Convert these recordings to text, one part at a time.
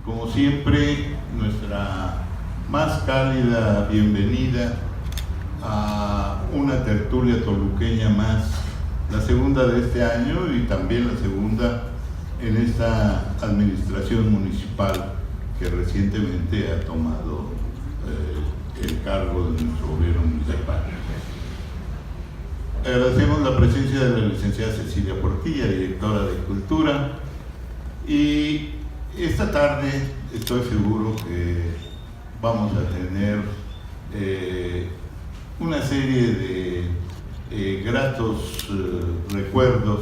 Como siempre, nuestra más cálida bienvenida a una tertulia toluqueña más, la segunda de este año y también la segunda en esta administración municipal que recientemente ha tomado el cargo de nuestro gobierno municipal. Agradecemos la presencia de la licenciada Cecilia Portilla, directora de Cultura, y esta tarde estoy seguro que vamos a tener una serie de gratos recuerdos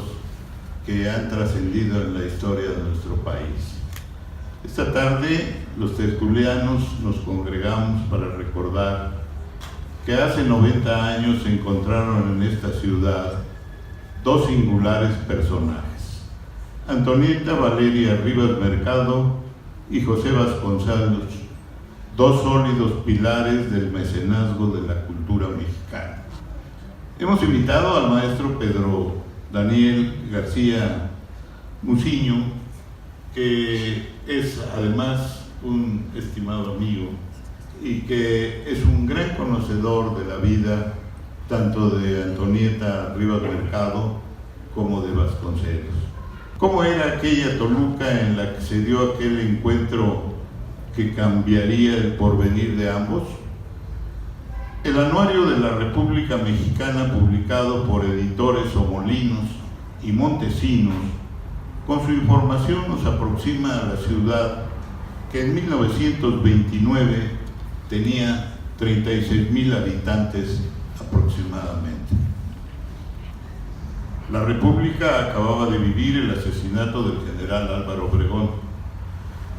que han trascendido en la historia de nuestro país. Esta tarde los tertulianos nos congregamos para recordar que hace 90 años se encontraron en esta ciudad dos singulares personajes: Antonieta Valeria Rivas Mercado y José Vasconcelos, dos sólidos pilares del mecenazgo de la cultura mexicana. Hemos invitado al maestro Pedro Daniel García Muciño, que es además un estimado amigo y que es un gran conocedor de la vida tanto de Antonieta Rivas Mercado como de Vasconcelos. ¿Cómo era aquella Toluca en la que se dio aquel encuentro que cambiaría el porvenir de ambos? El Anuario de la República Mexicana, publicado por editores Somolinos y Montesinos, con su información nos aproxima a la ciudad que en 1929 tenía 36,000 habitantes aproximadamente. La República acababa de vivir el asesinato del general Álvaro Obregón.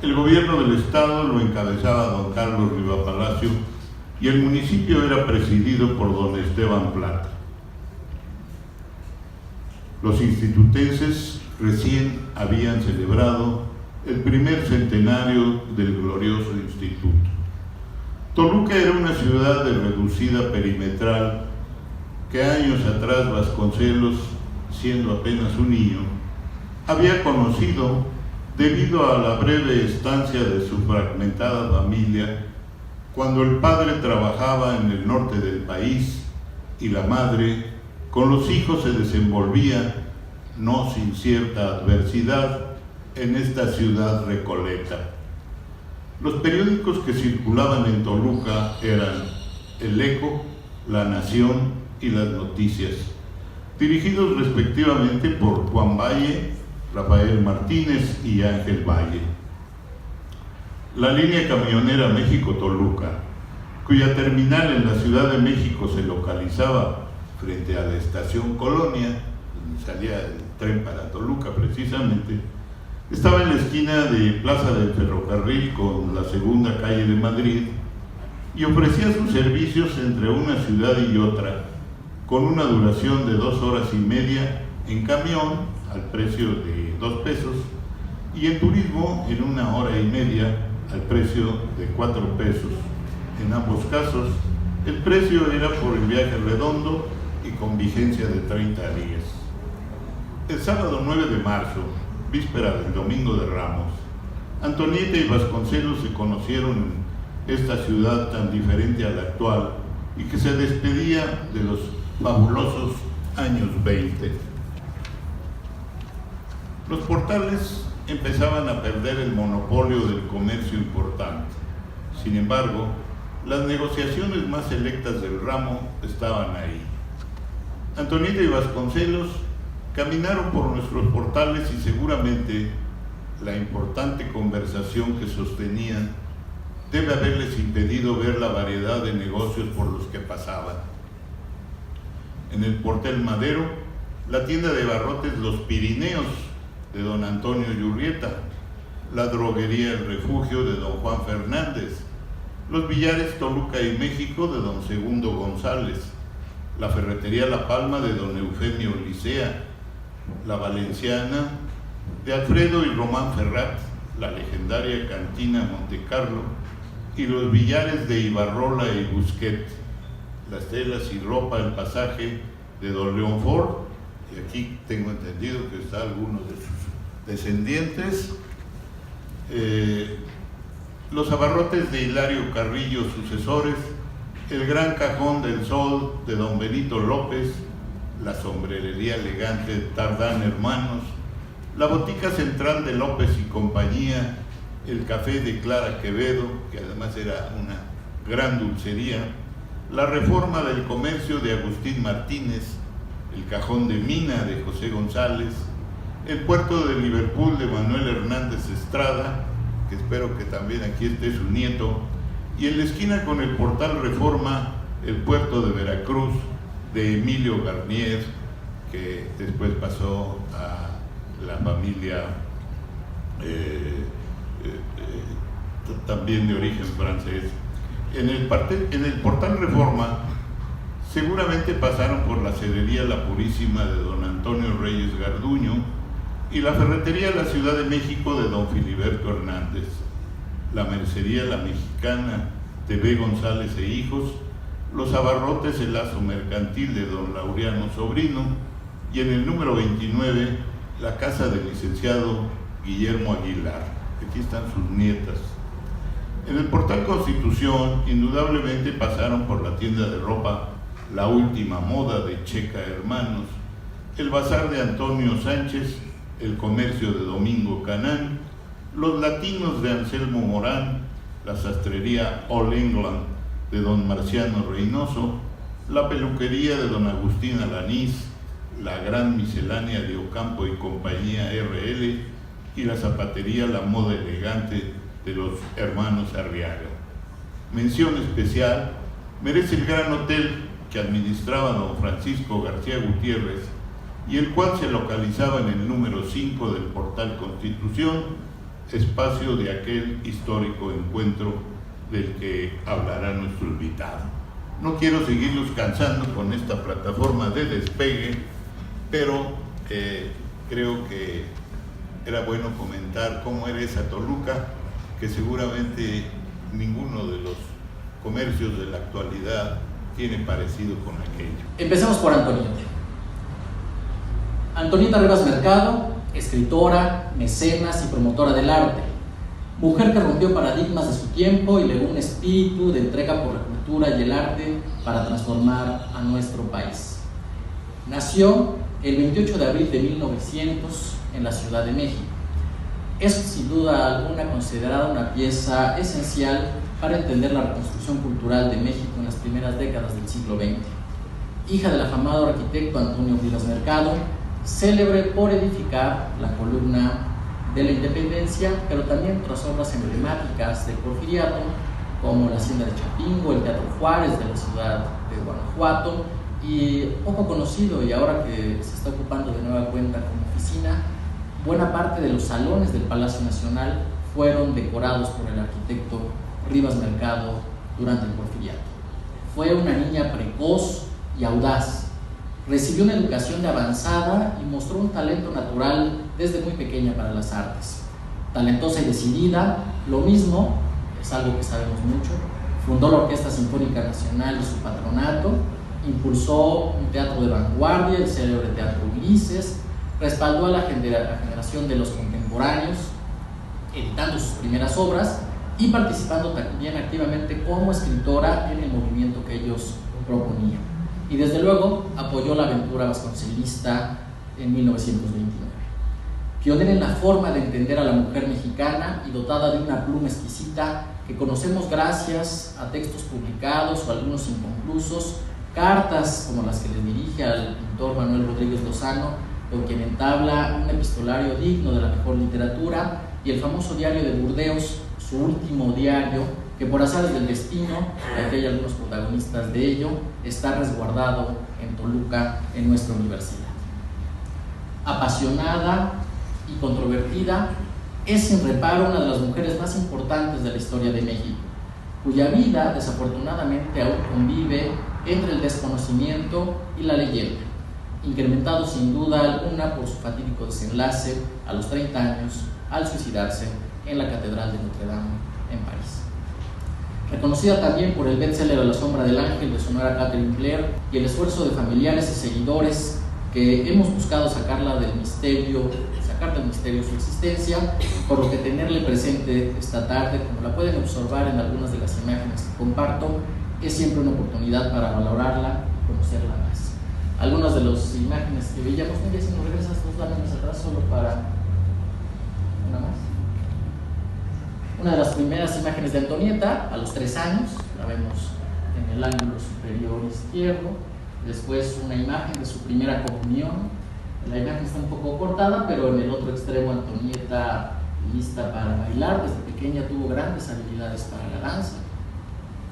El gobierno del estado lo encabezaba don Carlos Riva Palacio y el municipio era presidido por don Esteban Plata. Los institutenses recién habían celebrado el primer centenario del glorioso instituto. Toluca era una ciudad de reducida perimetral que años atrás Vasconcelos, siendo apenas un niño, había conocido debido a la breve estancia de su fragmentada familia, cuando el padre trabajaba en el norte del país y la madre con los hijos se desenvolvía, no sin cierta adversidad, en esta ciudad recoleta. Los periódicos que circulaban en Toluca eran El Eco, La Nación y Las Noticias, dirigidos respectivamente por Juan Valle, Rafael Martínez y Ángel Valle. La línea camionera México-Toluca, cuya terminal en la Ciudad de México se localizaba frente a la estación Colonia, donde salía el tren para Toluca precisamente, estaba en la esquina de Plaza del Ferrocarril con la Segunda Calle de Madrid y ofrecía sus servicios entre una ciudad y otra, con una duración de 2 horas y media en camión al precio de 2 pesos y en turismo en 1 hora y media al precio de 4 pesos. En ambos casos, el precio era por el viaje redondo y con vigencia de 30 días. El sábado 9 de marzo, víspera del Domingo de Ramos, Antonieta y Vasconcelos se conocieron en esta ciudad tan diferente a la actual y que se despedía de los fabulosos años 20. Los portales empezaban a perder el monopolio del comercio importante. Sin embargo, las negociaciones más selectas del ramo estaban ahí. Antonieta y Vasconcelos caminaron por nuestros portales y seguramente la importante conversación que sostenían debe haberles impedido ver la variedad de negocios por los que pasaban. En el Portal Madero, la tienda de barrotes Los Pirineos de don Antonio Yurrieta, la droguería El Refugio de don Juan Fernández, los billares Toluca y México de don Segundo González, la ferretería La Palma de don Eufemio Licea, la Valenciana de Alfredo y Román Ferrat, la legendaria cantina Montecarlo y los billares de Ibarrola y Busquet, las telas y ropa El Pasaje de don León Ford, y aquí tengo entendido que está algunos de sus descendientes, los abarrotes de Hilario Carrillo, sucesores, el Gran Cajón del Sol de don Benito López, la sombrerería elegante de Tardán Hermanos, la botica central de López y compañía, el café de Clara Quevedo, que además era una gran dulcería, la reforma del comercio de Agustín Martínez, el cajón de mina de José González, el puerto de Liverpool de Manuel Hernández Estrada, que espero que también aquí esté su nieto, y en la esquina con el portal Reforma, el puerto de Veracruz de Emilio Garnier, que después pasó a la familia también de origen francés. En el portal Reforma seguramente pasaron por la cedería La Purísima de don Antonio Reyes Garduño y la ferretería La Ciudad de México de don Filiberto Hernández, la mercería La Mexicana de B. González e Hijos, los abarrotes El Lazo Mercantil de don Laureano Sobrino y en el número 29 la casa del licenciado Guillermo Aguilar. Aquí están sus nietas. En el portal Constitución indudablemente pasaron por la tienda de ropa La Última Moda de Checa Hermanos, el bazar de Antonio Sánchez, el comercio de Domingo Canán, los latinos de Anselmo Morán, la sastrería All England de don Marciano Reynoso, la peluquería de don Agustín Alanís, la gran miscelánea de Ocampo y compañía RL y la zapatería La Moda Elegante de los hermanos Arriaga. Mención especial merece el gran hotel que administraba don Francisco García Gutiérrez y el cual se localizaba en el número 5 del portal Constitución, espacio de aquel histórico encuentro del que hablará nuestro invitado. No quiero seguirlos cansando con esta plataforma de despegue, pero creo que era bueno comentar cómo era esa Toluca, que seguramente ninguno de los comercios de la actualidad tiene parecido con aquello. Empecemos por Antonieta. Antonieta Rivas Mercado, escritora, mecenas y promotora del arte, mujer que rompió paradigmas de su tiempo y legó un espíritu de entrega por la cultura y el arte para transformar a nuestro país. Nació el 28 de abril de 1900 en la Ciudad de México. Es sin duda alguna considerada una pieza esencial para entender la reconstrucción cultural de México en las primeras décadas del siglo XX. Hija del afamado arquitecto Antonio Rivas Mercado, célebre por edificar la columna de la Independencia, pero también otras obras emblemáticas del Porfiriato, como la Hacienda de Chapingo, el Teatro Juárez de la ciudad de Guanajuato, y poco conocido, y ahora que se está ocupando de nueva cuenta como oficina, buena parte de los salones del Palacio Nacional fueron decorados por el arquitecto Rivas Mercado durante el Porfiriato. Fue una niña precoz y audaz. Recibió una educación de avanzada y mostró un talento natural desde muy pequeña para las artes. Talentosa y decidida, lo mismo, es algo que sabemos mucho, fundó la Orquesta Sinfónica Nacional y su patronato, impulsó un teatro de vanguardia, el célebre Teatro Ulises, respaldó a la generación de los contemporáneos, editando sus primeras obras y participando también activamente como escritora en el movimiento que ellos proponían. Y desde luego apoyó la aventura vasconcelista en 1929. Pionera en la forma de entender a la mujer mexicana y dotada de una pluma exquisita que conocemos gracias a textos publicados o algunos inconclusos, cartas como las que le dirige al pintor Manuel Rodríguez Lozano, con quien entabla un epistolario digno de la mejor literatura, y el famoso diario de Burdeos, su último diario, que por azares del destino, y aquí hay algunos protagonistas de ello, está resguardado en Toluca, en nuestra universidad. Apasionada y controvertida, es sin reparo una de las mujeres más importantes de la historia de México, cuya vida desafortunadamente aún convive entre el desconocimiento y la leyenda, incrementado sin duda alguna por su fatídico desenlace a los 30 años al suicidarse en la Catedral de Notre Dame en París. Reconocida también por el bestseller A la sombra del ángel de Sonora Catherine Claire y el esfuerzo de familiares y seguidores que hemos buscado sacarla del misterio, sacar del misterio su existencia, por lo que tenerle presente esta tarde, como la pueden observar en algunas de las imágenes que comparto, es siempre una oportunidad para valorarla y conocerla más. Algunas de las imágenes que veíamos, mira, si nos regresas 2 láminas atrás, solo para una más. Una de las primeras imágenes de Antonieta, a los 3 años, la vemos en el ángulo superior izquierdo. Después una imagen de su primera comunión. La imagen está un poco cortada, pero en el otro extremo Antonieta lista para bailar. Desde pequeña tuvo grandes habilidades para la danza.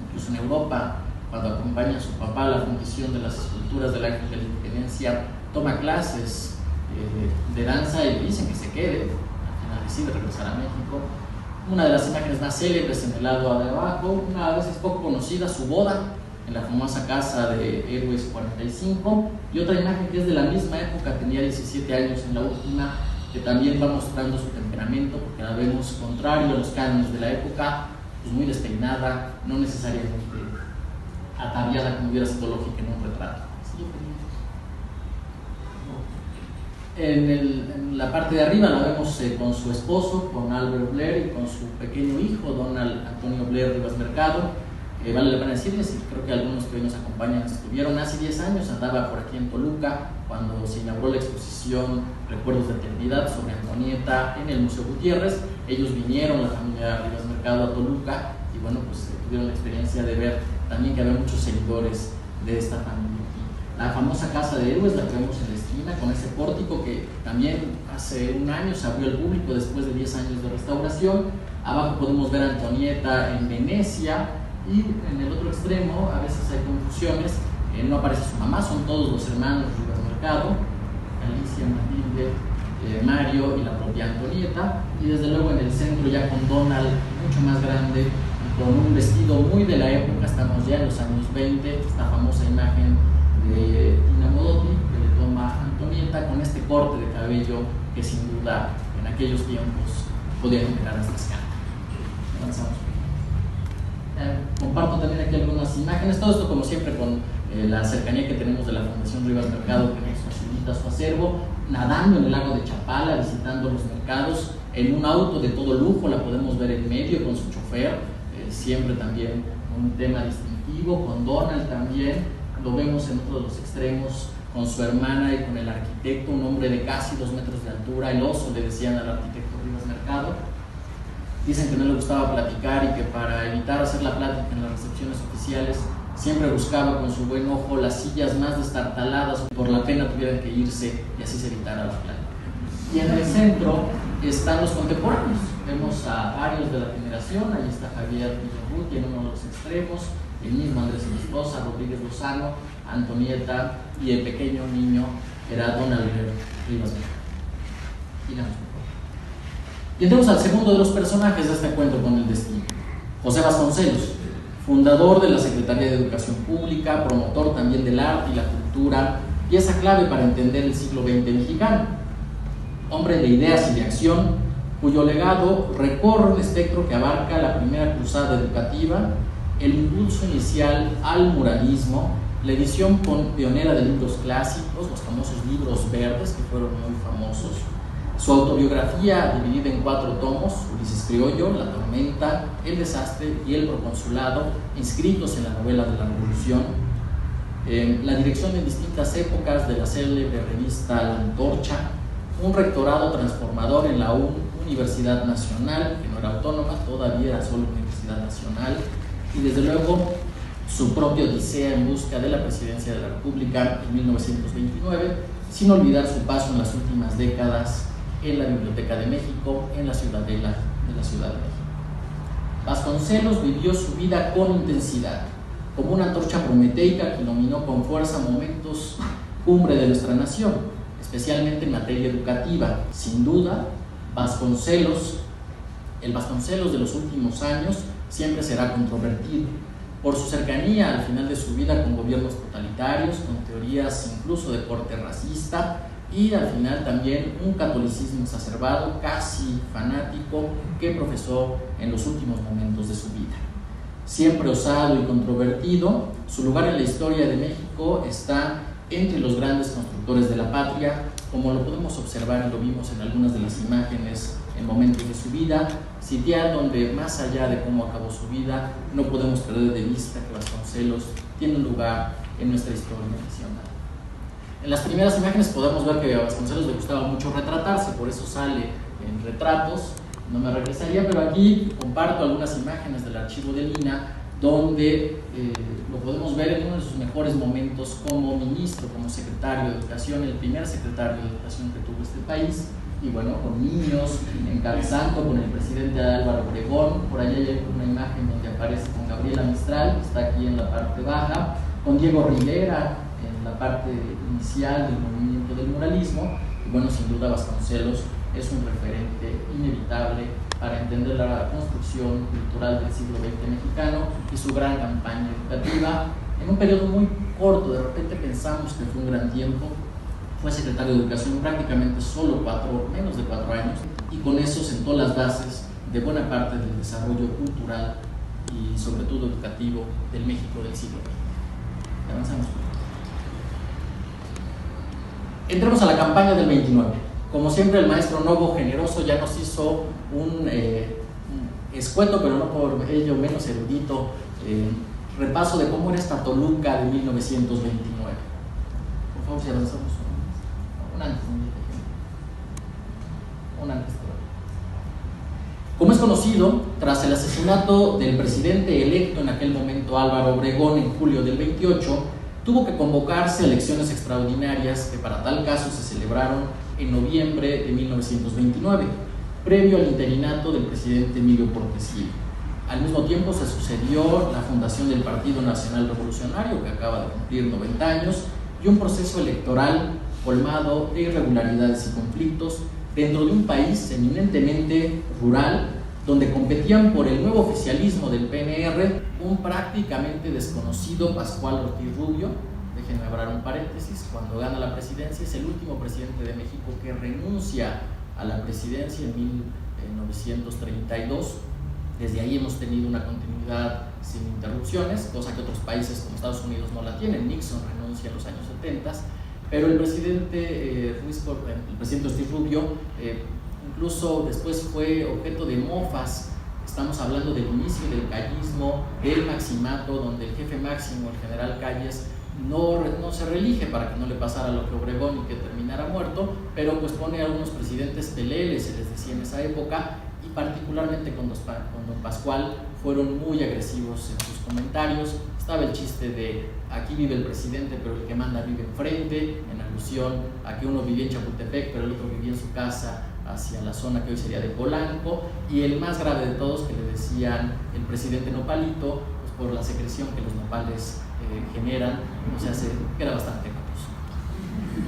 Incluso en Europa, cuando acompaña a su papá a la fundición de las esculturas del Ángel de la Independencia, toma clases de danza y dicen que se quede. Al final decide regresar a México. Una de las imágenes más célebres en el lado de abajo, una vez es poco conocida, su boda en la famosa casa de Héroes 45, y otra imagen que es de la misma época, tenía 17 años en la última, que también va mostrando su temperamento, porque la vemos contrario a los cánones de la época, pues muy despeinada, no necesariamente ataviada como hubiera sido lógico en un retrato. En la parte de arriba la vemos con su esposo, con Albert Blair, y con su pequeño hijo, Donald Antonio Blair Rivas Mercado. Vale la pena decirles, y creo que algunos que hoy nos acompañan estuvieron hace 10 años, andaba por aquí en Toluca, cuando se inauguró la exposición Recuerdos de Eternidad sobre Antonieta en el Museo Gutiérrez. Ellos vinieron, la familia Rivas Mercado, a Toluca, y bueno, pues tuvieron la experiencia de ver también que había muchos seguidores de esta familia. La famosa casa de Héroes la que vemos en la esquina, con ese pórtico que también hace un año se abrió al público después de 10 años de restauración. Abajo podemos ver a Antonieta en Venecia, y en el otro extremo a veces hay confusiones, no aparece su mamá, son todos los hermanos Rivas Mercado, Alicia, Matilde, Mario y la propia Antonieta, y desde luego en el centro ya con Donald mucho más grande, con un vestido muy de la época, estamos ya en los años 20, esta famosa imagen de Tina Modotti que le toma a Antonieta con este corte de cabello que sin duda en aquellos tiempos podía generar hasta escándalo. Avanzamos. Comparto también aquí algunas imágenes, todo esto como siempre con la cercanía que tenemos de la Fundación Rivas Mercado, que nos facilita su acervo, nadando en el lago de Chapala, visitando los mercados, en un auto de todo lujo, la podemos ver en medio con su chofer, siempre también un tema distintivo, con Donald también, lo vemos en otro de los extremos, con su hermana y con el arquitecto, un hombre de casi 2 metros de altura, el oso le decían al arquitecto Rivas Mercado. Dicen que no le gustaba platicar y que para evitar hacer la plática en las recepciones oficiales siempre buscaba con su buen ojo las sillas más destartaladas, por la pena tuvieran que irse y así se evitara la plática. Y en el centro están los contemporáneos, vemos a varios de la generación, ahí está Javier Villarruti en uno de los extremos, el mismo Andrés y esposa, Rodríguez Lozano, Antonieta, y el pequeño niño era Donald Rivas Mercado. Y entramos al segundo de los personajes de este encuentro con el destino, José Vasconcelos, fundador de la Secretaría de Educación Pública, promotor también del arte y la cultura, pieza clave para entender el siglo XX mexicano, hombre de ideas y de acción, cuyo legado recorre un espectro que abarca la primera cruzada educativa, el impulso inicial al muralismo, la edición pionera de libros clásicos, los famosos libros verdes que fueron muy famosos, su autobiografía dividida en 4 tomos, Ulises Criollo, La Tormenta, El Desastre y El Proconsulado, inscritos en la novela de la Revolución, la dirección en distintas épocas de la célebre revista La Antorcha, un rectorado transformador en la Universidad Nacional, que no era autónoma, todavía era solo Universidad Nacional, y desde luego su propia odisea en busca de la presidencia de la República en 1929, sin olvidar su paso en las últimas décadas en la Biblioteca de México, en la Ciudadela de la Ciudad de México. Vasconcelos vivió su vida con intensidad, como una antorcha prometeica que iluminó con fuerza momentos cumbre de nuestra nación, especialmente en materia educativa. Sin duda, el Vasconcelos de los últimos años siempre será controvertido, por su cercanía al final de su vida con gobiernos totalitarios, con teorías incluso de corte racista, y al final también un catolicismo exacerbado, casi fanático, que profesó en los últimos momentos de su vida. Siempre osado y controvertido, su lugar en la historia de México está entre los grandes constructores de la patria, como lo podemos observar y lo vimos en algunas de las imágenes en momentos de su vida, sitial donde más allá de cómo acabó su vida, no podemos perder de vista que Vasconcelos tiene un lugar en nuestra historia nacional. En las primeras imágenes podemos ver que a Vasconcelos le gustaba mucho retratarse, por eso sale en retratos. No me regresaría, pero aquí comparto algunas imágenes del archivo del INAH donde lo podemos ver en uno de sus mejores momentos como ministro, como secretario de Educación, el primer secretario de Educación que tuvo este país, y bueno, con niños, encabezando con el presidente Álvaro Obregón. Por allá hay una imagen donde aparece con Gabriela Mistral, que está aquí en la parte baja, con Diego Rivera en la parte inicial del movimiento del muralismo, y bueno, sin duda Vasconcelos es un referente inevitable para entender la construcción cultural del siglo XX mexicano y su gran campaña educativa. En un periodo muy corto, de repente pensamos que fue un gran tiempo, fue secretario de Educación prácticamente solo menos de 4 años, y con eso sentó las bases de buena parte del desarrollo cultural y sobre todo educativo del México del siglo XX. Avanzamos. Entremos a la campaña del 29. Como siempre, el maestro Novo Generoso ya nos hizo un escueto, pero no por ello menos erudito, repaso de cómo era esta Toluca de 1929. Por favor, si avanzamos un antes. Como es conocido, tras el asesinato del presidente electo en aquel momento, Álvaro Obregón, en julio del 28, tuvo que convocarse elecciones extraordinarias que para tal caso se celebraron en noviembre de 1929, previo al interinato del presidente Emilio Portes Gil. Al mismo tiempo se sucedió la fundación del Partido Nacional Revolucionario, que acaba de cumplir 90 años, y un proceso electoral colmado de irregularidades y conflictos dentro de un país eminentemente rural, donde competían por el nuevo oficialismo del PNR un prácticamente desconocido Pascual Ortiz Rubio. Déjenme abrir un paréntesis: cuando gana la presidencia es el último presidente de México que renuncia a la presidencia en 1932. Desde ahí hemos tenido una continuidad sin interrupciones, cosa que otros países como Estados Unidos no la tienen. Nixon renuncia en los años 70, pero el presidente Ortiz Rubio incluso después fue objeto de mofas. Estamos hablando del inicio del callismo, del maximato, donde el jefe máximo, el general Calles, no se reelige para que no le pasara lo que Obregón y que terminara muerto, pero pues pone a algunos presidentes peleles, se les decía en esa época, y particularmente con don Pascual fueron muy agresivos en sus comentarios. Estaba el chiste de aquí vive el presidente, pero el que manda vive enfrente, en alusión a que uno vivía en Chapultepec, pero el otro vivía en su casa hacia la zona que hoy sería de Polanco, y el más grave de todos, que le decían el presidente Nopalito, pues por la secreción que los nopales generan, que era bastante caposo.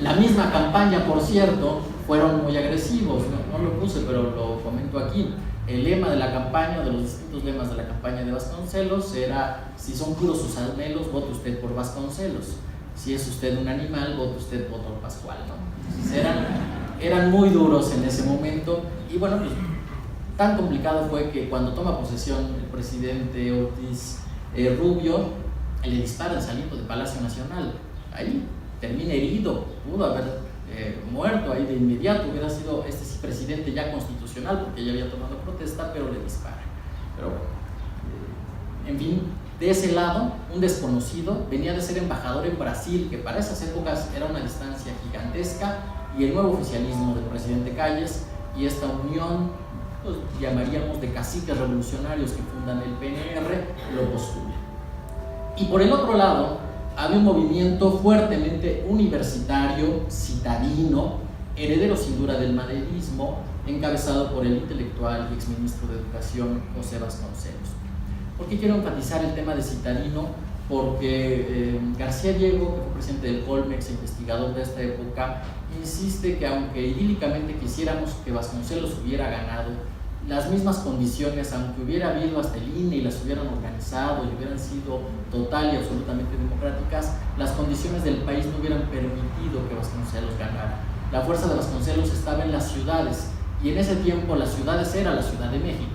La misma campaña, por cierto, fueron muy agresivos, no lo puse, pero lo comento aquí. El lema de la campaña, de los distintos lemas de la campaña de Vasconcelos, era: si son puros sus anhelos, vote usted por Vasconcelos; si es usted un animal, vote usted por Pascual, ¿no? Eran muy duros en ese momento, y bueno, pues tan complicado fue que cuando toma posesión el presidente Ortiz Rubio, le disparan saliendo de Palacio Nacional. Ahí termina herido, pudo haber muerto ahí de inmediato, hubiera sido sí presidente ya constitucional, porque ya había tomado protesta, pero le disparan. Pero bueno, en fin, de ese lado, un desconocido venía de ser embajador en Brasil, que para esas épocas era una distancia gigantesca, y el nuevo oficialismo del presidente Calles y esta unión, pues llamaríamos de caciques revolucionarios que fundan el PNR, lo postulan. Y por el otro lado, había un movimiento fuertemente universitario, citadino, heredero sin duda del maderismo, encabezado por el intelectual y exministro de Educación José Vasconcelos. ¿Por qué quiero enfatizar el tema de citadino? Porque García Diego, que fue presidente del Colmex, investigador de esta época, insiste que aunque idílicamente quisiéramos que Vasconcelos hubiera ganado, las mismas condiciones, aunque hubiera habido hasta el INE y las hubieran organizado y hubieran sido total y absolutamente democráticas, las condiciones del país no hubieran permitido que Vasconcelos ganara. La fuerza de Vasconcelos estaba en las ciudades, y en ese tiempo las ciudades era la Ciudad de México.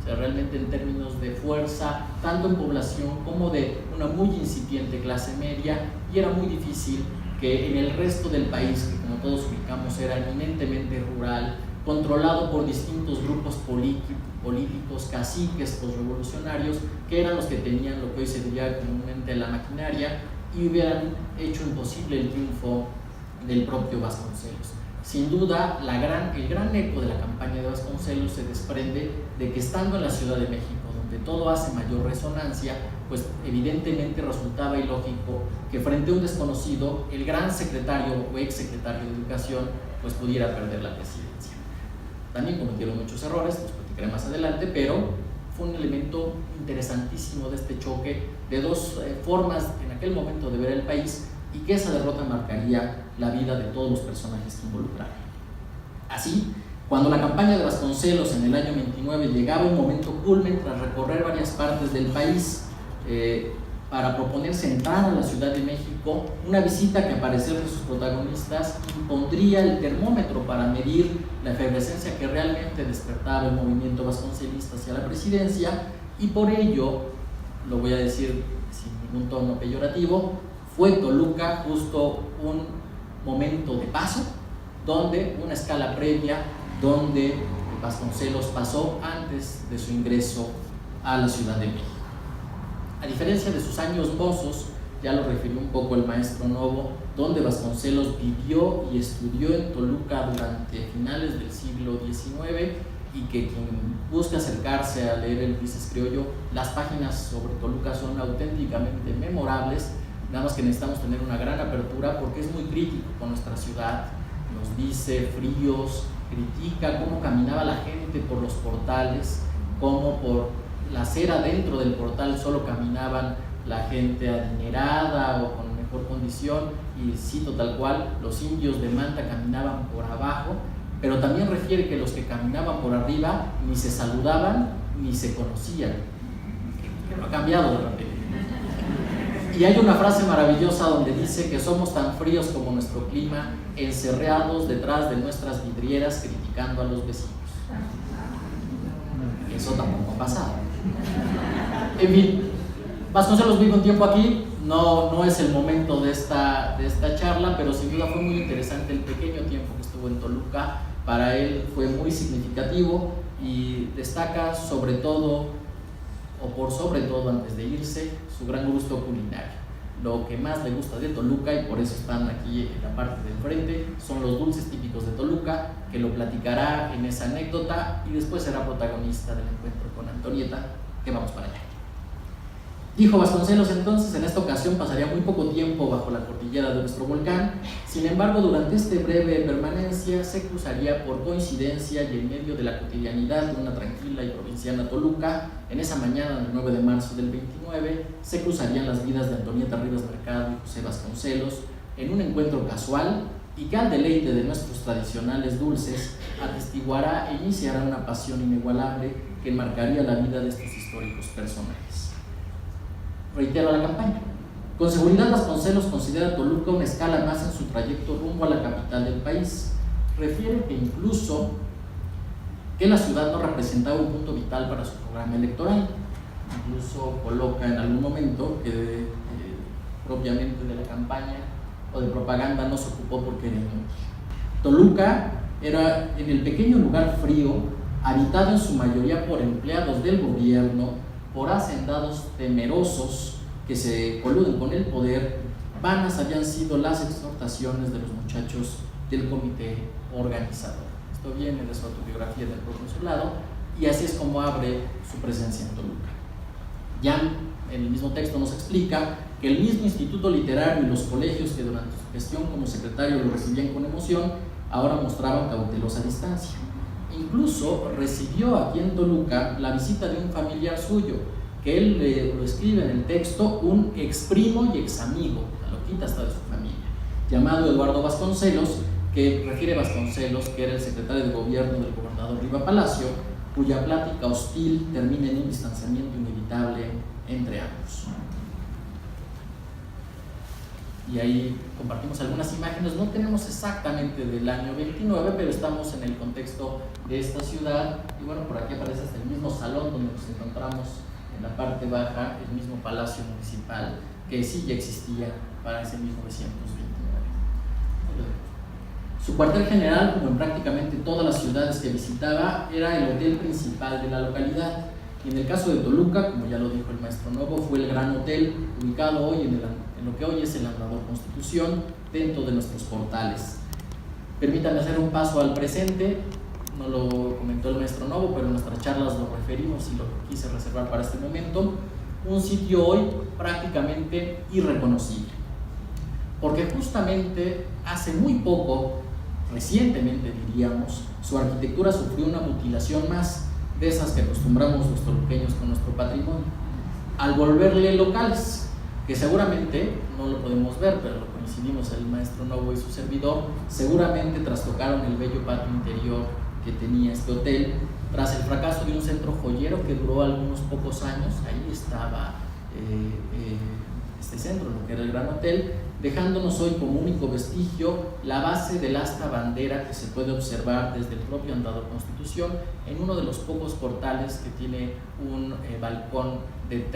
O sea, realmente en términos de fuerza, tanto en población como de una muy incipiente clase media, y era muy difícil que en el resto del país, que como todos ubicamos era eminentemente rural, controlado por distintos grupos políticos, caciques posrevolucionarios, que eran los que tenían lo que hoy se diría comúnmente la maquinaria, y hubieran hecho imposible el triunfo del propio Vasconcelos. Sin duda, el gran eco de la campaña de Vasconcelos se desprende de que, estando en la Ciudad de México, donde todo hace mayor resonancia, pues evidentemente resultaba ilógico que frente a un desconocido, el gran secretario o ex secretario de Educación pues pudiera perder la presidencia. También cometieron muchos errores, los platicaré más adelante, pero fue un elemento interesantísimo de este choque de dos formas en aquel momento de ver el país, y que esa derrota marcaría la vida de todos los personajes que involucraron. Así, cuando la campaña de Vasconcelos en el año 29 llegaba a un momento culmen tras recorrer varias partes del país para proponerse entrar a la Ciudad de México, una visita que a parecer de sus protagonistas impondría el termómetro para medir la efervescencia que realmente despertaba el movimiento vasconcelista hacia la presidencia, y por ello, lo voy a decir sin ningún tono peyorativo, fue Toluca justo un momento de paso, donde una escala previa, donde Vasconcelos pasó antes de su ingreso a la Ciudad de México. A diferencia de sus años mozos, ya lo refirió un poco el maestro Novo, donde Vasconcelos vivió y estudió en Toluca durante finales del siglo XIX, y que quien busca acercarse a leer el Ulises Criollo, las páginas sobre Toluca son auténticamente memorables. Nada más que necesitamos tener una gran apertura, porque es muy crítico con nuestra ciudad. Nos dice fríos, critica cómo caminaba la gente por los portales, cómo por la acera dentro del portal solo caminaban la gente adinerada o con mejor condición, y cito tal cual, los indios de Manta caminaban por abajo, pero también refiere que los que caminaban por arriba ni se saludaban ni se conocían, que no ha cambiado de repente. Y hay una frase maravillosa donde dice que somos tan fríos como nuestro clima, encerrados detrás de nuestras vidrieras criticando a los vecinos. Eso tampoco ha pasado. En fin, Vasconcelos vive un tiempo aquí, no es el momento de esta charla, pero sin duda fue muy interesante el pequeño tiempo que estuvo en Toluca. Para él fue muy significativo, y destaca sobre todo, o por sobre todo antes de irse, su gran gusto culinario. Lo que más le gusta de Toluca, y por eso están aquí en la parte de enfrente, son los dulces típicos de Toluca, que lo platicará en esa anécdota, y después será protagonista del encuentro con Antonieta, que vamos para allá. Dijo Vasconcelos entonces: en esta ocasión pasaría muy poco tiempo bajo la cordillera de nuestro volcán. Sin embargo, durante esta breve permanencia se cruzaría por coincidencia y en medio de la cotidianidad de una tranquila y provinciana Toluca. En esa mañana del 9 de marzo del 29 se cruzarían las vidas de Antonieta Rivas Mercado y José Vasconcelos en un encuentro casual, y que al deleite de nuestros tradicionales dulces atestiguará e iniciará una pasión inigualable que enmarcaría la vida de estos históricos personajes. Reitero la campaña. Con seguridad, Vasconcelos considera Toluca una escala más en su trayecto rumbo a la capital del país. Refiere que incluso que la ciudad no representaba un punto vital para su programa electoral. Incluso coloca en algún momento que propiamente de la campaña o de propaganda no se ocupó porque era inútil. Toluca era, en el pequeño lugar frío, habitado en su mayoría por empleados del gobierno, por hacendados temerosos que se coluden con el poder. Vanas habían sido las exhortaciones de los muchachos del comité organizador. Esto viene de su autobiografía del proconsulado, y así es como abre su presencia en Toluca. Ya en el mismo texto nos explica que el mismo Instituto Literario y los colegios que durante su gestión como secretario lo recibían con emoción, ahora mostraban cautelosa distancia. Incluso recibió aquí en Toluca la visita de un familiar suyo, que él lo escribe en el texto, un ex primo y ex amigo, la loquita hasta de su familia, llamado Eduardo Vasconcelos, que refiere Vasconcelos que era el secretario de gobierno del gobernador Riva Palacio, cuya plática hostil termina en un distanciamiento inevitable entre ambos. Y ahí compartimos algunas imágenes, no tenemos exactamente del año 29, pero estamos en el contexto de esta ciudad. Y bueno, por aquí aparece hasta el mismo salón donde nos encontramos en la parte baja, el mismo palacio municipal, que sí ya existía para ese 1929. Su cuartel general, como en prácticamente todas las ciudades que visitaba, era el hotel principal de la localidad. Y en el caso de Toluca, como ya lo dijo el maestro Novo, fue el Gran Hotel, ubicado hoy en lo que hoy es el Andador Constitución, dentro de nuestros portales. Permítanme hacer un paso al presente. No lo comentó el maestro Novo, pero en nuestras charlas lo referimos y lo quise reservar para este momento. Un sitio hoy prácticamente irreconocible, porque justamente hace muy poco, recientemente diríamos, su arquitectura sufrió una mutilación más, de esas que acostumbramos los toluqueños con nuestro patrimonio, al volverle locales, que seguramente no lo podemos ver, pero lo coincidimos el maestro Novo y su servidor, seguramente trastocaron el bello patio interior que tenía este hotel. Tras el fracaso de un centro joyero que duró algunos pocos años, ahí estaba este centro, lo que era el Gran Hotel, dejándonos hoy como único vestigio la base del asta bandera que se puede observar desde el propio Andador Constitución, en uno de los pocos portales que tiene un balcón de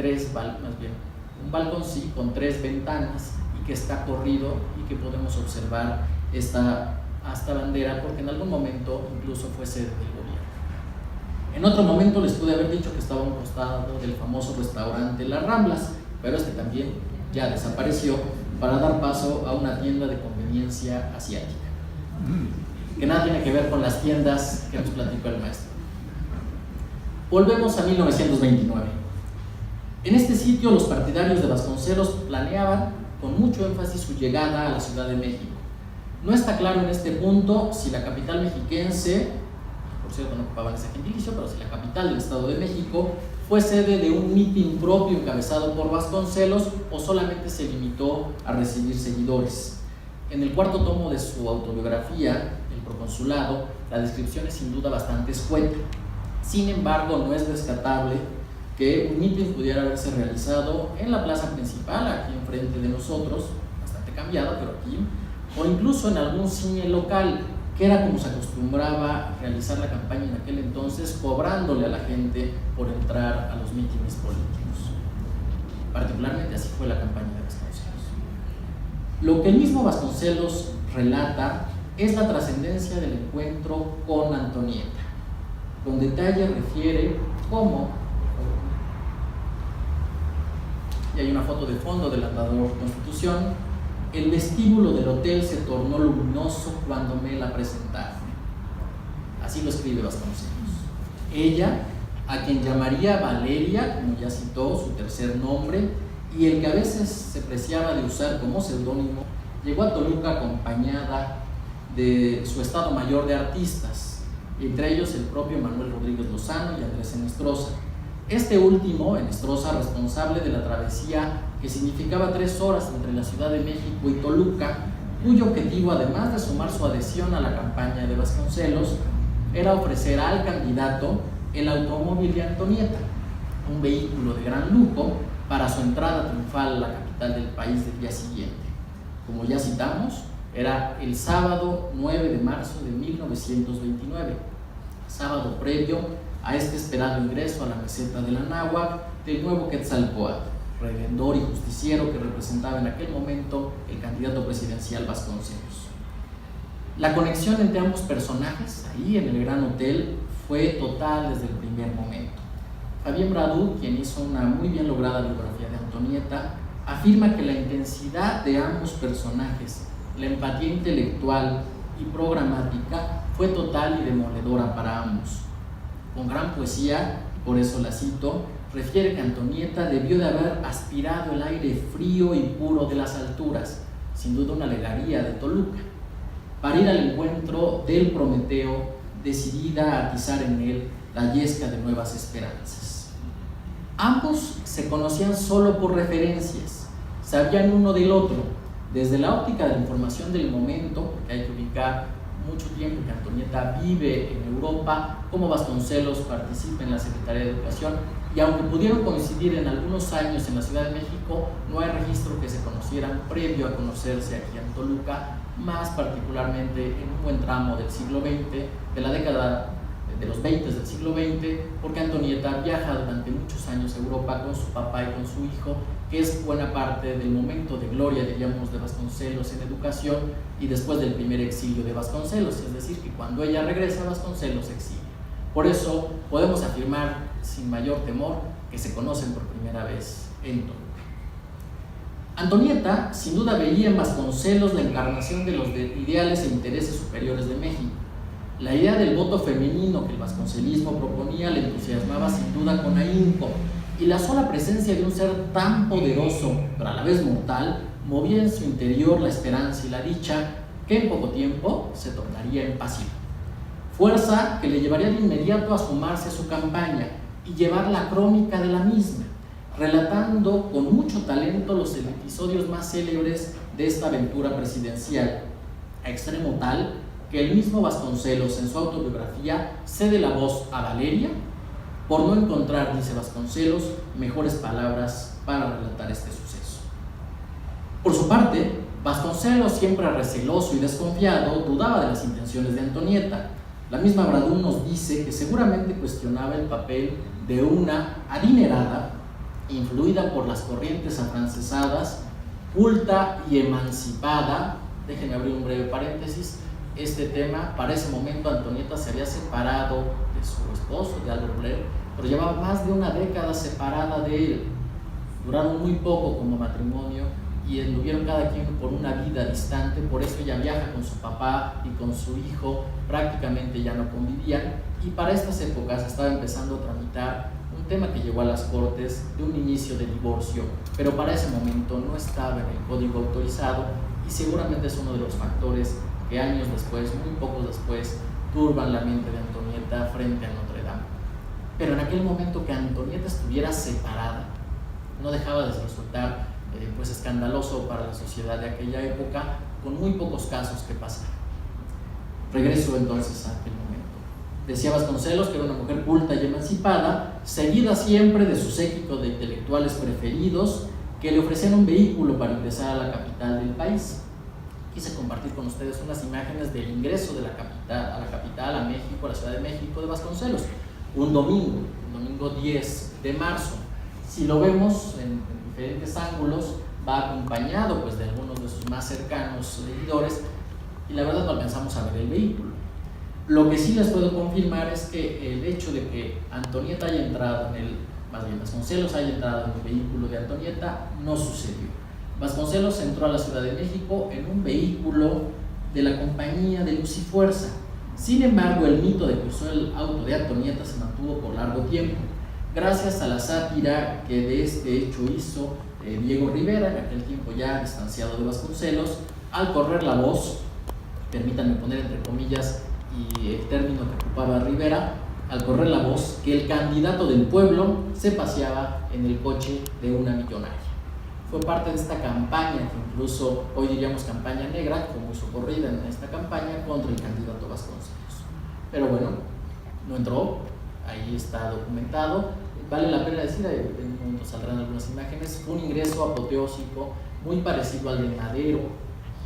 un balcón sí, con 3 ventanas, y que está corrido y que podemos observar esta asta bandera, porque en algún momento incluso fue sede del gobierno. En otro momento les pude haber dicho que estaba a un costado del famoso restaurante Las Ramblas, pero este también ya desapareció para dar paso a una tienda de conveniencia asiática, que nada tiene que ver con las tiendas que nos platicó el maestro. Volvemos a 1929. En este sitio los partidarios de Vasconcelos planeaban con mucho énfasis su llegada a la Ciudad de México. No está claro en este punto si la capital mexiquense, por cierto no ocupaban ese gentilicio, pero si la capital del Estado de México fue sede de un mitin propio encabezado por Vasconcelos o solamente se limitó a recibir seguidores. En el cuarto tomo de su autobiografía, El Proconsulado, la descripción es sin duda bastante escueta. Sin embargo, no es descartable que un mitin pudiera haberse realizado en la plaza principal, aquí enfrente de nosotros, bastante cambiada, pero aquí, o incluso en algún cine local, que era como se acostumbraba a realizar la campaña en aquel entonces, cobrándole a la gente por entrar a los mítines políticos. Particularmente así fue la campaña de Vasconcelos. Lo que el mismo Vasconcelos relata es la trascendencia del encuentro con Antonieta. Con detalle refiere cómo, y hay una foto de fondo del Andador Constitución, el vestíbulo del hotel se tornó luminoso cuando me la presentaron. Así lo escribe Vasconcelos. Ella, a quien llamaría Valeria, como ya citó, su tercer nombre, y el que a veces se preciaba de usar como seudónimo, llegó a Toluca acompañada de su Estado Mayor de artistas, entre ellos el propio Manuel Rodríguez Lozano y Andrés Enestrosa. Este último, Enestrosa, responsable de la travesía que significaba 3 horas entre la Ciudad de México y Toluca, cuyo objetivo, además de sumar su adhesión a la campaña de Vasconcelos, era ofrecer al candidato el automóvil de Antonieta, un vehículo de gran lujo para su entrada triunfal a la capital del país del día siguiente. Como ya citamos, era el sábado 9 de marzo de 1929, sábado previo a este esperado ingreso a la meseta de la Náhuac del nuevo Quetzalcóatl, revendedor y justiciero que representaba en aquel momento el candidato presidencial Vasconcelos. La conexión entre ambos personajes, ahí en el Gran Hotel, fue total desde el primer momento. Fabián Bradou, quien hizo una muy bien lograda biografía de Antonieta, afirma que la intensidad de ambos personajes, la empatía intelectual y programática, fue total y demoledora para ambos. Con gran poesía, por eso la cito, refiere que Antonieta debió de haber aspirado el aire frío y puro de las alturas, sin duda una alegoría de Toluca, para ir al encuentro del Prometeo, decidida a atizar en él la yesca de nuevas esperanzas. Ambos se conocían solo por referencias, sabían uno del otro, desde la óptica de la información del momento, porque hay que ubicar mucho tiempo que Antonieta vive en Europa, como Vasconcelos participa en la Secretaría de Educación, y aunque pudieron coincidir en algunos años en la Ciudad de México, no hay registro que se conocieran previo a conocerse aquí en Toluca, más particularmente en un buen tramo del siglo XX, de la década de los 20 del siglo XX, porque Antonieta viaja durante muchos años a Europa con su papá y con su hijo, que es buena parte del momento de gloria, diríamos, de Vasconcelos en educación y después del primer exilio de Vasconcelos, es decir, que cuando ella regresa, Vasconcelos exilia. Por eso podemos afirmar sin mayor temor que se conocen por primera vez en Toluca. Antonieta sin duda veía en Vasconcelos la encarnación de los ideales e intereses superiores de México. La idea del voto femenino que el vasconcelismo proponía le entusiasmaba sin duda con ahínco, y la sola presencia de un ser tan poderoso, pero a la vez mortal, movía en su interior la esperanza y la dicha, que en poco tiempo se tornaría en pasión. Fuerza que le llevaría de inmediato a sumarse a su campaña y llevar la crónica de la misma, relatando con mucho talento los episodios más célebres de esta aventura presidencial, a extremo tal que el mismo Vasconcelos en su autobiografía cede la voz a Valeria por no encontrar, dice Vasconcelos, mejores palabras para relatar este suceso. Por su parte, Vasconcelos, siempre receloso y desconfiado, dudaba de las intenciones de Antonieta. La misma Bradún nos dice que seguramente cuestionaba el papel de una adinerada, influida por las corrientes afrancesadas, culta y emancipada. Déjenme abrir un breve paréntesis. Este tema, para ese momento Antonieta se había separado de su esposo, de Albert Blair, pero llevaba más de una década separada de él. Duraron muy poco como matrimonio y anduvieron cada quien por una vida distante, por eso ella viaja con su papá y con su hijo, prácticamente ya no convivían, y para estas épocas estaba empezando a tramitar un tema que llegó a las Cortes de un inicio de divorcio, pero para ese momento no estaba en el código autorizado y seguramente es uno de los factores que años después, muy pocos después, turban la mente de Antonieta frente a Notre Dame. Pero en aquel momento que Antonieta estuviera separada, no dejaba de resultar pues escandaloso para la sociedad de aquella época, con muy pocos casos que pasar. Regreso entonces a aquel momento. Decía Vasconcelos que era una mujer culta y emancipada, seguida siempre de su séquito de intelectuales preferidos que le ofrecían un vehículo para ingresar a la capital del país. Quise compartir con ustedes unas imágenes del ingreso de la capital, a México, a la Ciudad de México de Vasconcelos, un domingo 10 de marzo. Si lo vemos en diferentes ángulos, va acompañado pues de algunos de sus más cercanos seguidores y la verdad no alcanzamos a ver el vehículo. Lo que sí les puedo confirmar es que el hecho de que Antonieta haya entrado Vasconcelos haya entrado en el vehículo de Antonieta no sucedió. Vasconcelos entró a la Ciudad de México en un vehículo de la compañía de Luz y Fuerza. Sin embargo, el mito de que usó el auto de Antonieta se mantuvo por largo tiempo, gracias a la sátira que de este hecho hizo Diego Rivera, en aquel tiempo ya distanciado de Vasconcelos, al correr la voz, permítanme poner entre comillas y el término que ocupaba Rivera, al correr la voz que el candidato del pueblo se paseaba en el coche de una millonaria. Fue parte de esta campaña, que incluso hoy diríamos campaña negra, como socorrida en esta campaña contra el candidato Vasconcelos. Pero bueno, no entró, ahí está documentado. Vale la pena decir, en un momento saldrán algunas imágenes, fue un ingreso apoteósico muy parecido al de Madero,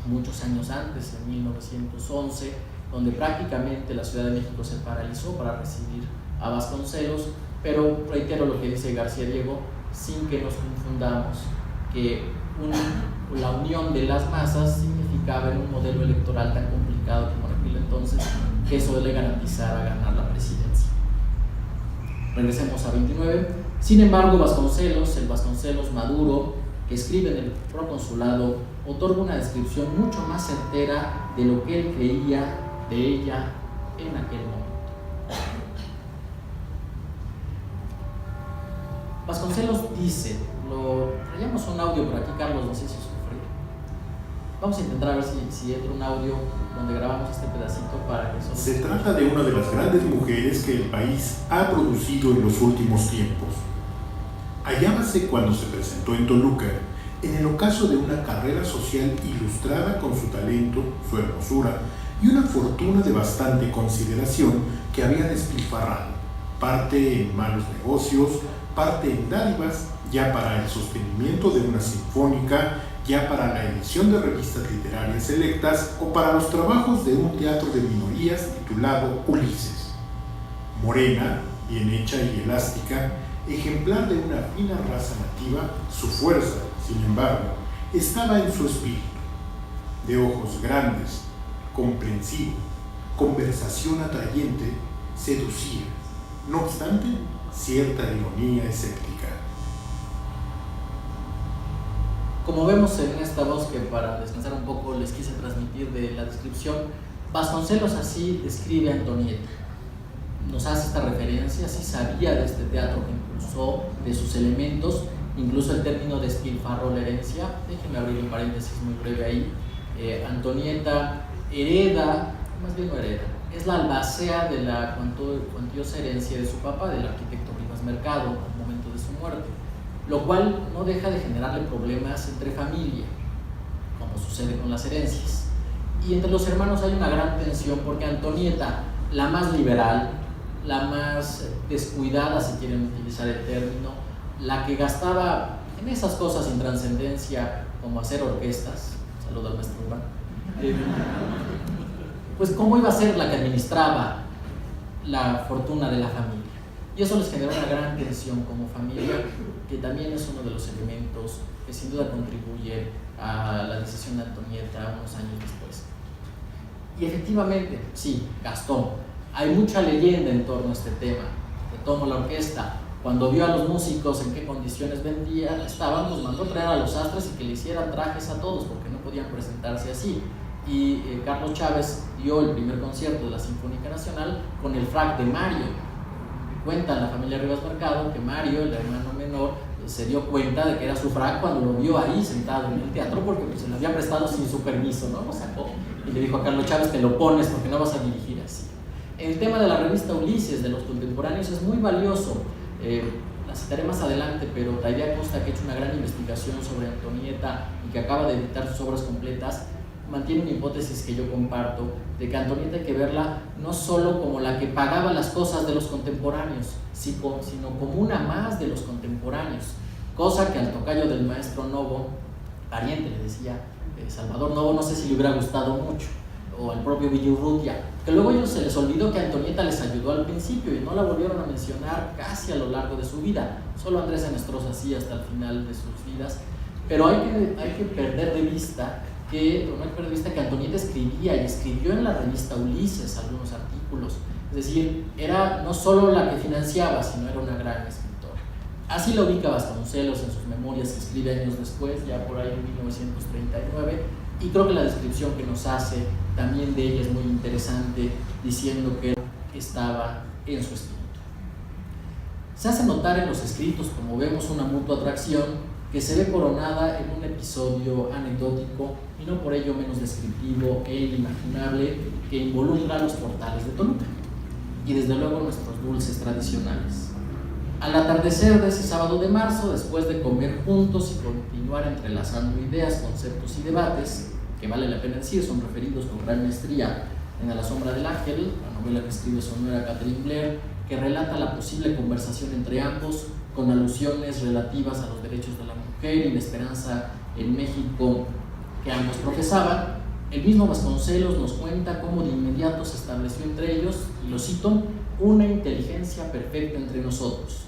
muchos años antes, en 1911, donde prácticamente la Ciudad de México se paralizó para recibir a Vasconcelos, pero reitero lo que dice García Diego, sin que nos confundamos, que la unión de las masas significaba en un modelo electoral tan complicado como en aquel entonces, que eso le garantizara ganar la presidencia. Regresemos a 29. Sin embargo, Vasconcelos, el Vasconcelos maduro, que escribe en el proconsulado, otorga una descripción mucho más certera de lo que él creía de ella en aquel momento. Vasconcelos dice, traíamos un audio por aquí, Carlos, no sé si sufre. Vamos a intentar a ver si entra un audio donde grabamos este pedacito para que eso... Se trata de una de las grandes mujeres que el país ha producido en los últimos tiempos. Hallábase cuando se presentó en Toluca, en el ocaso de una carrera social ilustrada con su talento, su hermosura y una fortuna de bastante consideración que había despilfarrado, parte en malos negocios, parte en dádivas, ya para el sostenimiento de una sinfónica, ya para la edición de revistas literarias selectas o para los trabajos de un teatro de minorías titulado Ulises. Morena, bien hecha y elástica, ejemplar de una fina raza nativa, su fuerza, sin embargo, estaba en su espíritu. De ojos grandes, comprensivo, conversación atrayente, seducía, no obstante, cierta ironía escéptica. Como vemos en esta voz que para descansar un poco les quise transmitir de la descripción, Vasconcelos así describe a Antonieta. Nos hace esta referencia, sí sabía de este teatro que impulsó, de sus elementos, incluso el término despilfarró la herencia. Déjenme abrir un paréntesis muy breve ahí. Antonieta hereda, más bien no hereda, es la albacea de la cuantiosa herencia de su papá, del arquitecto Rivas Mercado, al momento de su muerte, lo cual no deja de generarle problemas entre familia, como sucede con las herencias. Y entre los hermanos hay una gran tensión porque Antonieta, la más liberal, la más descuidada, si quieren utilizar el término, la que gastaba en esas cosas sin trascendencia como hacer orquestas, saludo al maestro Urban, pues cómo iba a ser la que administraba la fortuna de la familia. Y eso les generó una gran tensión como familia, que también es uno de los elementos que sin duda contribuye a la decisión de Antonieta unos años después. Y efectivamente, sí, gastó. Hay mucha leyenda en torno a este tema. Retomo la orquesta. Cuando vio a los músicos en qué condiciones estaban, pues mandó traer a los sastres y que le hicieran trajes a todos, porque no podían presentarse así. Y Carlos Chávez dio el primer concierto de la Sinfónica Nacional con el frac de Mario. Cuenta la familia Rivas Mercado que Mario, el hermano menor, se dio cuenta de que era su frac cuando lo vio ahí sentado en el teatro, porque pues, se lo había prestado sin su permiso, ¿no? Lo sacó y le dijo a Carlos Chávez: te lo pones porque no vas a dirigir así. El tema de la revista Ulises de los contemporáneos es muy valioso. La citaré más adelante, pero Tairea Costa, que ha hecho una gran investigación sobre Antonieta y que acaba de editar sus obras completas, mantiene una hipótesis que yo comparto, de que Antonieta hay que verla no solo como la que pagaba las cosas de los contemporáneos, sino como una más de los contemporáneos, cosa que al tocayo del maestro Novo, pariente le decía, Salvador Novo, no sé si le hubiera gustado mucho, o al propio Villurrutia, que luego a ellos se les olvidó que Antonieta les ayudó al principio y no la volvieron a mencionar casi a lo largo de su vida. Solo Andrés Enestrosa sí hasta el final de sus vidas, pero hay que perder de vista que Antonieta escribía y escribió en la revista Ulises algunos artículos, es decir, era no solo la que financiaba, sino era una gran escritora. Así lo ubica Vasconcelos en sus memorias que escribe años después, ya por ahí en 1939, y creo que la descripción que nos hace también de ella es muy interesante, diciendo que estaba en su espíritu. Se hace notar en los escritos, como vemos, una mutua atracción que se ve coronada en un episodio anecdótico y no por ello menos descriptivo e inimaginable, que involucra los portales de Toluca y desde luego nuestros dulces tradicionales. Al atardecer de ese sábado de marzo, después de comer juntos y continuar entrelazando ideas, conceptos y debates, que vale la pena decir son referidos con gran maestría en A la sombra del ángel, la novela que escribe su nuera Catherine Blair, que relata la posible conversación entre ambos con alusiones relativas a los derechos de la mujer y la esperanza en México que ambos profesaban. El mismo Vasconcelos nos cuenta cómo de inmediato se estableció entre ellos, y lo cito, una inteligencia perfecta entre nosotros.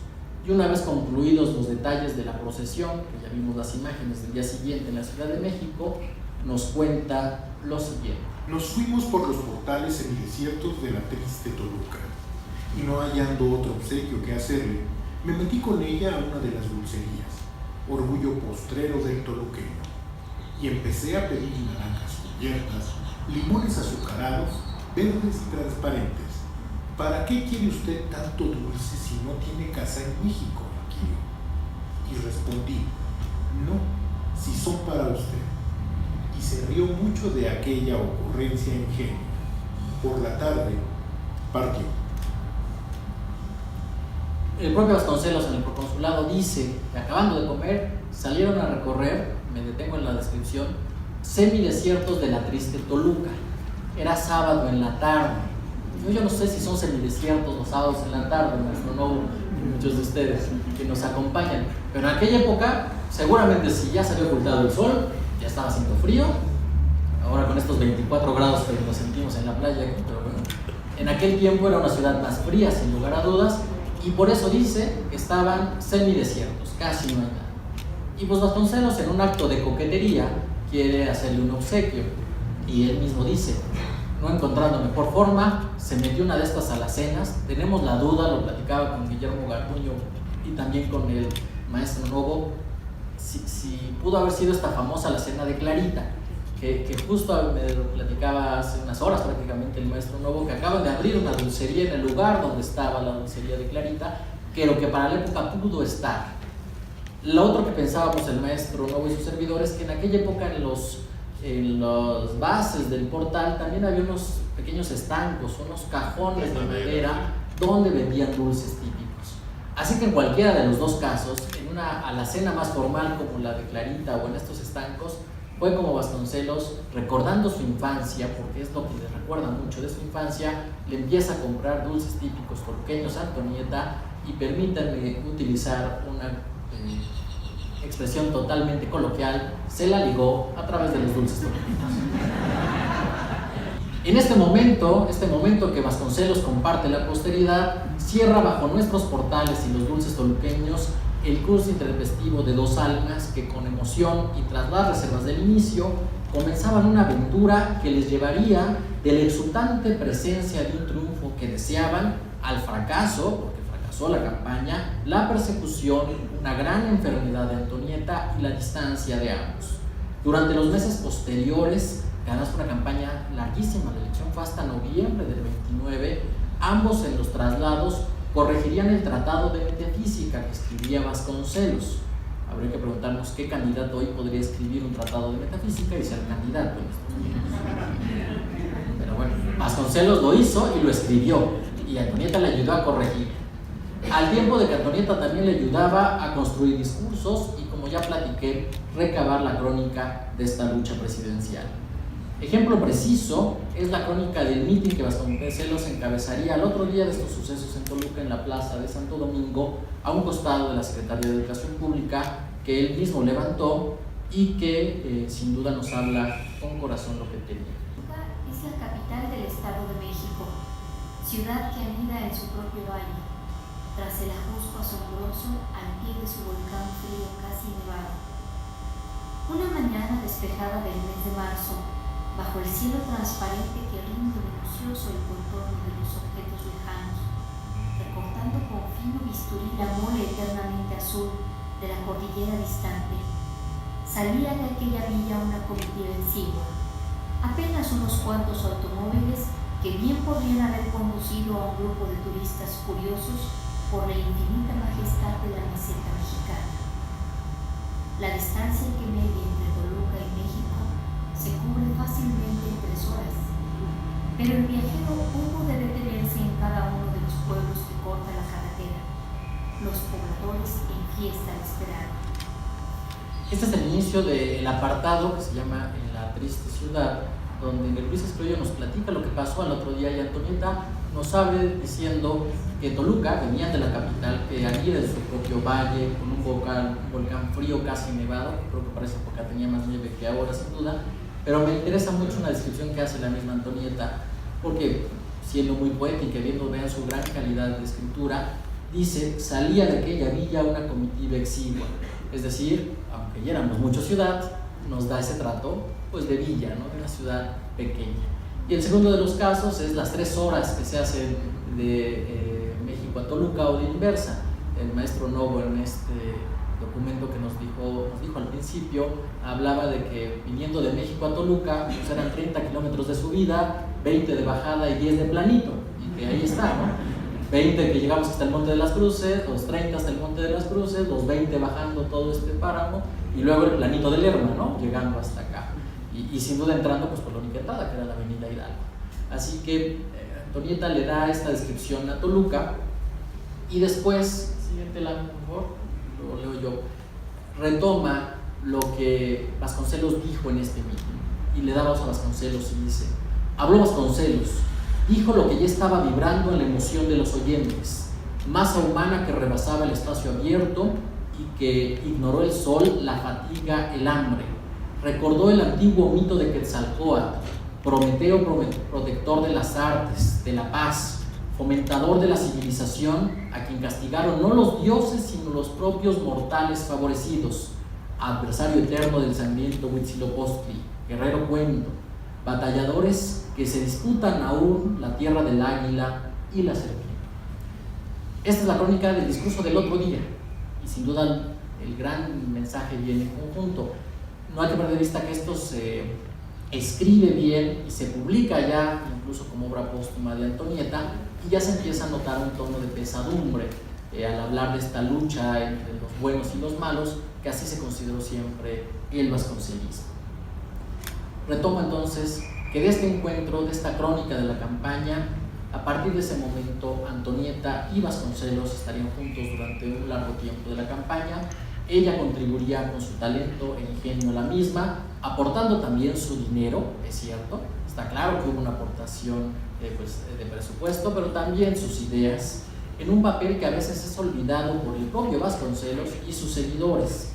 Y una vez concluidos los detalles de la procesión, que ya vimos las imágenes del día siguiente en la Ciudad de México, nos cuenta lo siguiente. Nos fuimos por los portales semidesiertos de la triste Toluca, y no hallando otro obsequio que hacerle, me metí con ella a una de las dulcerías, orgullo postrero del toluqueño, y empecé a pedir naranjas cubiertas, limones azucarados, verdes y transparentes. ¿Para qué quiere usted tanto dulce si no tiene casa en México, Maquillo? Y respondí, no, si son para usted. Y se rió mucho de aquella ocurrencia ingenua. Por la tarde, partió. El propio Vasconcelos en el proconsulado dice que acabando de comer salieron a recorrer, me detengo en la descripción, semidesiertos de la triste Toluca. Era sábado en la tarde. Yo no sé si son semidesiertos los sábados en la tarde, no, muchos de ustedes que nos acompañan, pero en aquella época seguramente si ya se había ocultado el sol, ya estaba haciendo frío, ahora con estos 24 grados que nos sentimos en la playa, pero bueno, En aquel tiempo era una ciudad más fría, sin lugar a dudas, y por eso dice que estaban semidesiertos, casi no hay nada. Y pues Vasconcelos, en un acto de coquetería, quiere hacerle un obsequio, y él mismo dice, no encontrando mejor forma, se metió una de estas alacenas. Tenemos la duda, lo platicaba con Guillermo Garduño y también con el maestro Novo, si pudo haber sido esta famosa alacena de Clarita, que justo me lo platicaba hace unas horas prácticamente el maestro Novo, que acaban de abrir una dulcería en el lugar donde estaba la dulcería de Clarita, que lo que para la época pudo estar. Lo otro que pensábamos el maestro Novo y sus servidores, que en aquella época en los bases del portal también había unos pequeños estancos, unos cajones de madera donde vendían dulces típicos. Así que en cualquiera de los dos casos, en una alacena más formal como la de Clarita o en estos estancos, fue como Vasconcelos, recordando su infancia, porque es lo que le recuerda mucho de su infancia, le empieza a comprar dulces típicos toluqueños a Antonieta, y permítanme utilizar una expresión totalmente coloquial, se la ligó a través de los dulces toluqueños. En este momento que Vasconcelos comparte la posteridad, cierra bajo nuestros portales y los dulces toluqueños el curso intempestivo de dos almas que con emoción y tras las reservas del inicio comenzaban una aventura que les llevaría de la exultante presencia de un triunfo que deseaban al fracaso, porque fracasó la campaña, la persecución, una gran enfermedad de Antonieta y la distancia de ambos. Durante los meses posteriores, además fue una campaña larguísima, la elección fue hasta noviembre del 29, ambos en los traslados corregirían el tratado de metafísica que escribía Vasconcelos. Habría que preguntarnos qué candidato hoy podría escribir un tratado de metafísica y ser candidato en estos tiempos. Pero bueno, Vasconcelos lo hizo y lo escribió, y Antonieta le ayudó a corregir. Al tiempo de que Antonieta también le ayudaba a construir discursos y, como ya platiqué, recabar la crónica de esta lucha presidencial. Ejemplo preciso es la crónica del mitin que Vasconcelos encabezaría al otro día de estos sucesos en Toluca, en la plaza de Santo Domingo, a un costado de la Secretaría de Educación Pública, que él mismo levantó y que sin duda nos habla con corazón lo que tenía. Es la capital del Estado de México, ciudad que anida en su propio valle, tras el ajusco asombroso al pie de su volcán frío casi nevado. Una mañana despejada del mes de marzo, bajo el cielo transparente que rinde minucioso el contorno de los objetos lejanos, recortando con fino bisturí la mole eternamente azul de la cordillera distante, salía de aquella villa una comitiva exigua, apenas unos cuantos automóviles que bien podrían haber conducido a un grupo de turistas curiosos por la infinita majestad de la meseta mexicana. La distancia que media entre Toluca y México se cubre fácilmente en 3 horas, pero el viajero hubo de detenerse en cada uno de los pueblos que corta la carretera, los pobladores en fiesta al esperar. Este es el inicio del apartado que se llama En la triste ciudad, donde Luis Escroyo nos platica lo que pasó al otro día, y Antonieta nos abre diciendo que Toluca venía de la capital, que anida de su propio valle, con un volcán frío casi nevado, creo que para esa época tenía más nieve que ahora sin duda, pero me interesa mucho una descripción que hace la misma Antonieta, porque siendo muy poética y vean su gran calidad de escritura, dice, salía de aquella villa una comitiva exigua, es decir, aunque ya éramos mucho ciudad, nos da ese trato pues de villa, ¿no? De una ciudad pequeña. Y el segundo de los casos es las 3 horas que se hacen de México a Toluca o de inversa. El maestro Novo en este documento que nos dijo al principio, hablaba de que viniendo de México a Toluca pues eran 30 kilómetros de subida, 20 de bajada y 10 de planito, y que ahí está, ¿no? 20 que llegamos hasta el Monte de las Cruces, los 30 hasta el Monte de las Cruces, los 20 bajando todo este páramo, y luego el planito de Lerma, ¿no? Llegando hasta acá. Y sin duda entrando pues por la única entrada, que era la avenida Hidalgo. Así que Antonieta le da esta descripción a Toluca, y después, siguiente lámina por favor, lo leo yo, retoma lo que Vasconcelos dijo en este mitin, y le da voz a Vasconcelos y dice, habló Vasconcelos, dijo lo que ya estaba vibrando en la emoción de los oyentes, masa humana que rebasaba el espacio abierto y que ignoró el sol, la fatiga, el hambre. Recordó el antiguo mito de Quetzalcóatl, Prometeo, protector de las artes, de la paz, fomentador de la civilización, a quien castigaron no los dioses, sino los propios mortales favorecidos, adversario eterno del sangriento Huitzilopochtli, guerrero cuento, batalladores que se disputan aún la tierra del águila y la serpiente. Esta es la crónica del discurso del otro día, y sin duda el gran mensaje viene en conjunto. No hay que perder de vista que esto se escribe bien y se publica ya incluso como obra póstuma de Antonieta, y ya se empieza a notar un tono de pesadumbre al hablar de esta lucha entre los buenos y los malos, que así se consideró siempre el vasconcelismo. Retomo entonces que de este encuentro, de esta crónica de la campaña, a partir de ese momento Antonieta y Vasconcelos estarían juntos durante un largo tiempo de la campaña. Ella contribuiría con su talento e ingenio a la misma, aportando también su dinero, es cierto, está claro que hubo una aportación de presupuesto, pero también sus ideas, en un papel que a veces es olvidado por el propio Vasconcelos y sus seguidores.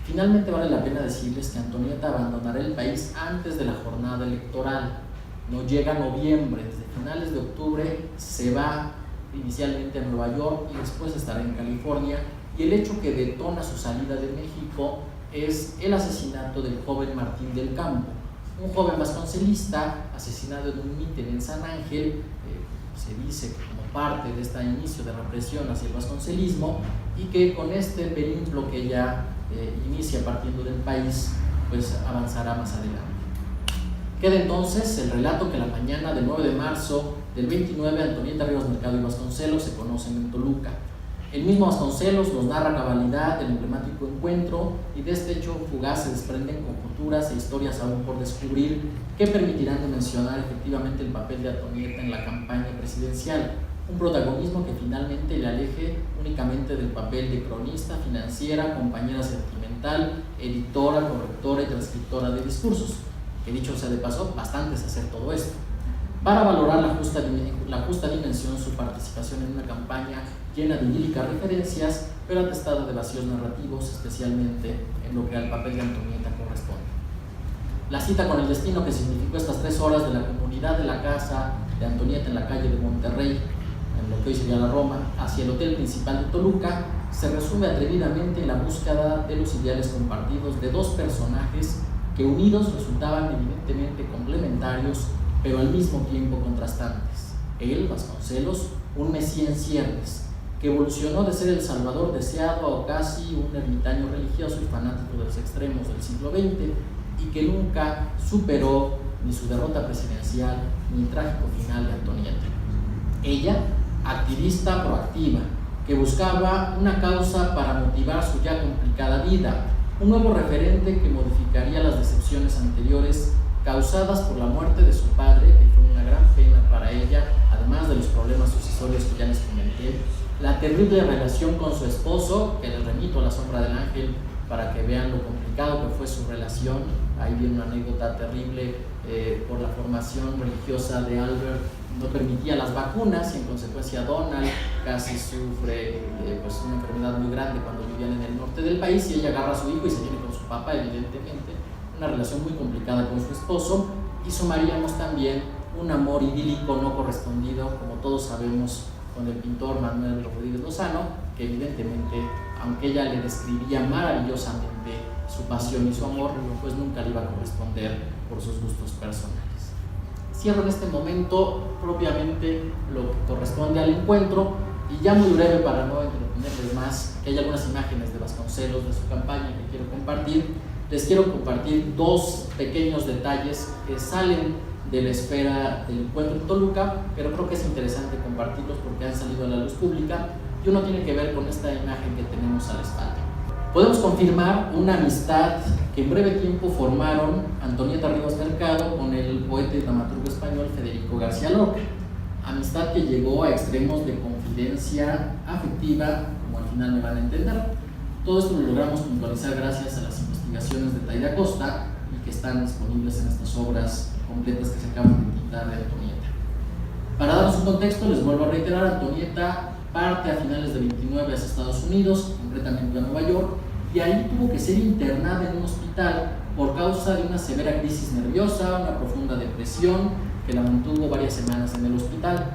Finalmente vale la pena decirles que Antonieta abandonará el país antes de la jornada electoral. No llega a noviembre, desde finales de octubre se va inicialmente a Nueva York y después estará en California, y el hecho que detona su salida de México es el asesinato del joven Martín del Campo, un joven vasconcelista asesinado en un mitin en San Ángel, se dice que como parte de este inicio de represión hacia el vasconcelismo, y que con este periplo que ella inicia partiendo del país, pues avanzará más adelante. Queda entonces el relato que la mañana del 9 de marzo del 29 Antonieta Rivas Mercado y Vasconcelos se conocen en Toluca. El mismo Vasconcelos nos narra cabalidad del emblemático encuentro, y de este hecho fugaz se desprenden conjeturas e historias aún por descubrir que permitirán mencionar efectivamente el papel de Antonieta en la campaña presidencial, un protagonismo que finalmente le aleje únicamente del papel de cronista, financiera, compañera sentimental, editora, correctora y transcriptora de discursos, que dicho sea de paso, bastante es hacer todo esto. Para valorar la justa dimensión, su participación en una campaña llena de idílicas referencias, pero atestada de vacíos narrativos, especialmente en lo que al papel de Antonieta corresponde. La cita con el destino que significó estas 3 horas de la comunidad de la casa de Antonieta en la calle de Monterrey, en lo que hoy sería la Roma, hacia el hotel principal de Toluca, se resume atrevidamente en la búsqueda de los ideales compartidos de dos personajes que unidos resultaban evidentemente complementarios, pero al mismo tiempo contrastantes. Él, Vasconcelos, un mesía en ciernes, que evolucionó de ser el salvador deseado a casi un ermitaño religioso y fanático de los extremos del siglo XX, y que nunca superó ni su derrota presidencial ni el trágico final de Antonieta. Ella, activista proactiva, que buscaba una causa para motivar su ya complicada vida, un nuevo referente que modificaría las decepciones anteriores causadas por la muerte de su padre, que fue una gran pena para ella, además de los problemas sucesorios que ya les comenté, la terrible relación con su esposo, que les remito a La sombra del ángel para que vean lo complicado que fue su relación. Ahí viene una anécdota terrible por la formación religiosa de Albert, no permitía las vacunas y en consecuencia Donald casi sufre pues una enfermedad muy grande cuando vivían en el norte del país, y ella agarra a su hijo y se viene con su papá, evidentemente. Una relación muy complicada con su esposo, y sumaríamos también un amor idílico no correspondido, como todos sabemos, con el pintor Manuel Rodríguez Lozano, que evidentemente, aunque ella le describía maravillosamente su pasión y su amor, pues nunca le iba a corresponder por sus gustos personales. Cierro en este momento propiamente lo que corresponde al encuentro, y ya muy breve para no entretenerles más, que hay algunas imágenes de Vasconcelos, de su campaña que quiero compartir. Les quiero compartir 2 pequeños detalles que salen de la esfera del encuentro en Toluca, pero creo que es interesante compartirlos porque han salido a la luz pública, y uno tiene que ver con esta imagen que tenemos a la espalda. Podemos confirmar una amistad que en breve tiempo formaron Antonieta Rivas Mercado con el poeta y dramaturgo español Federico García Lorca, amistad que llegó a extremos de confidencia afectiva, como al final me van a entender. Todo esto lo logramos puntualizar gracias a las investigaciones de Taira Costa, y que están disponibles en estas obras completas que se acaban de editar de Antonieta. Para darnos un contexto, les vuelvo a reiterar, Antonieta parte a finales de 29 hacia Estados Unidos, concretamente a Nueva York, y ahí tuvo que ser internada en un hospital por causa de una severa crisis nerviosa, una profunda depresión que la mantuvo varias semanas en el hospital.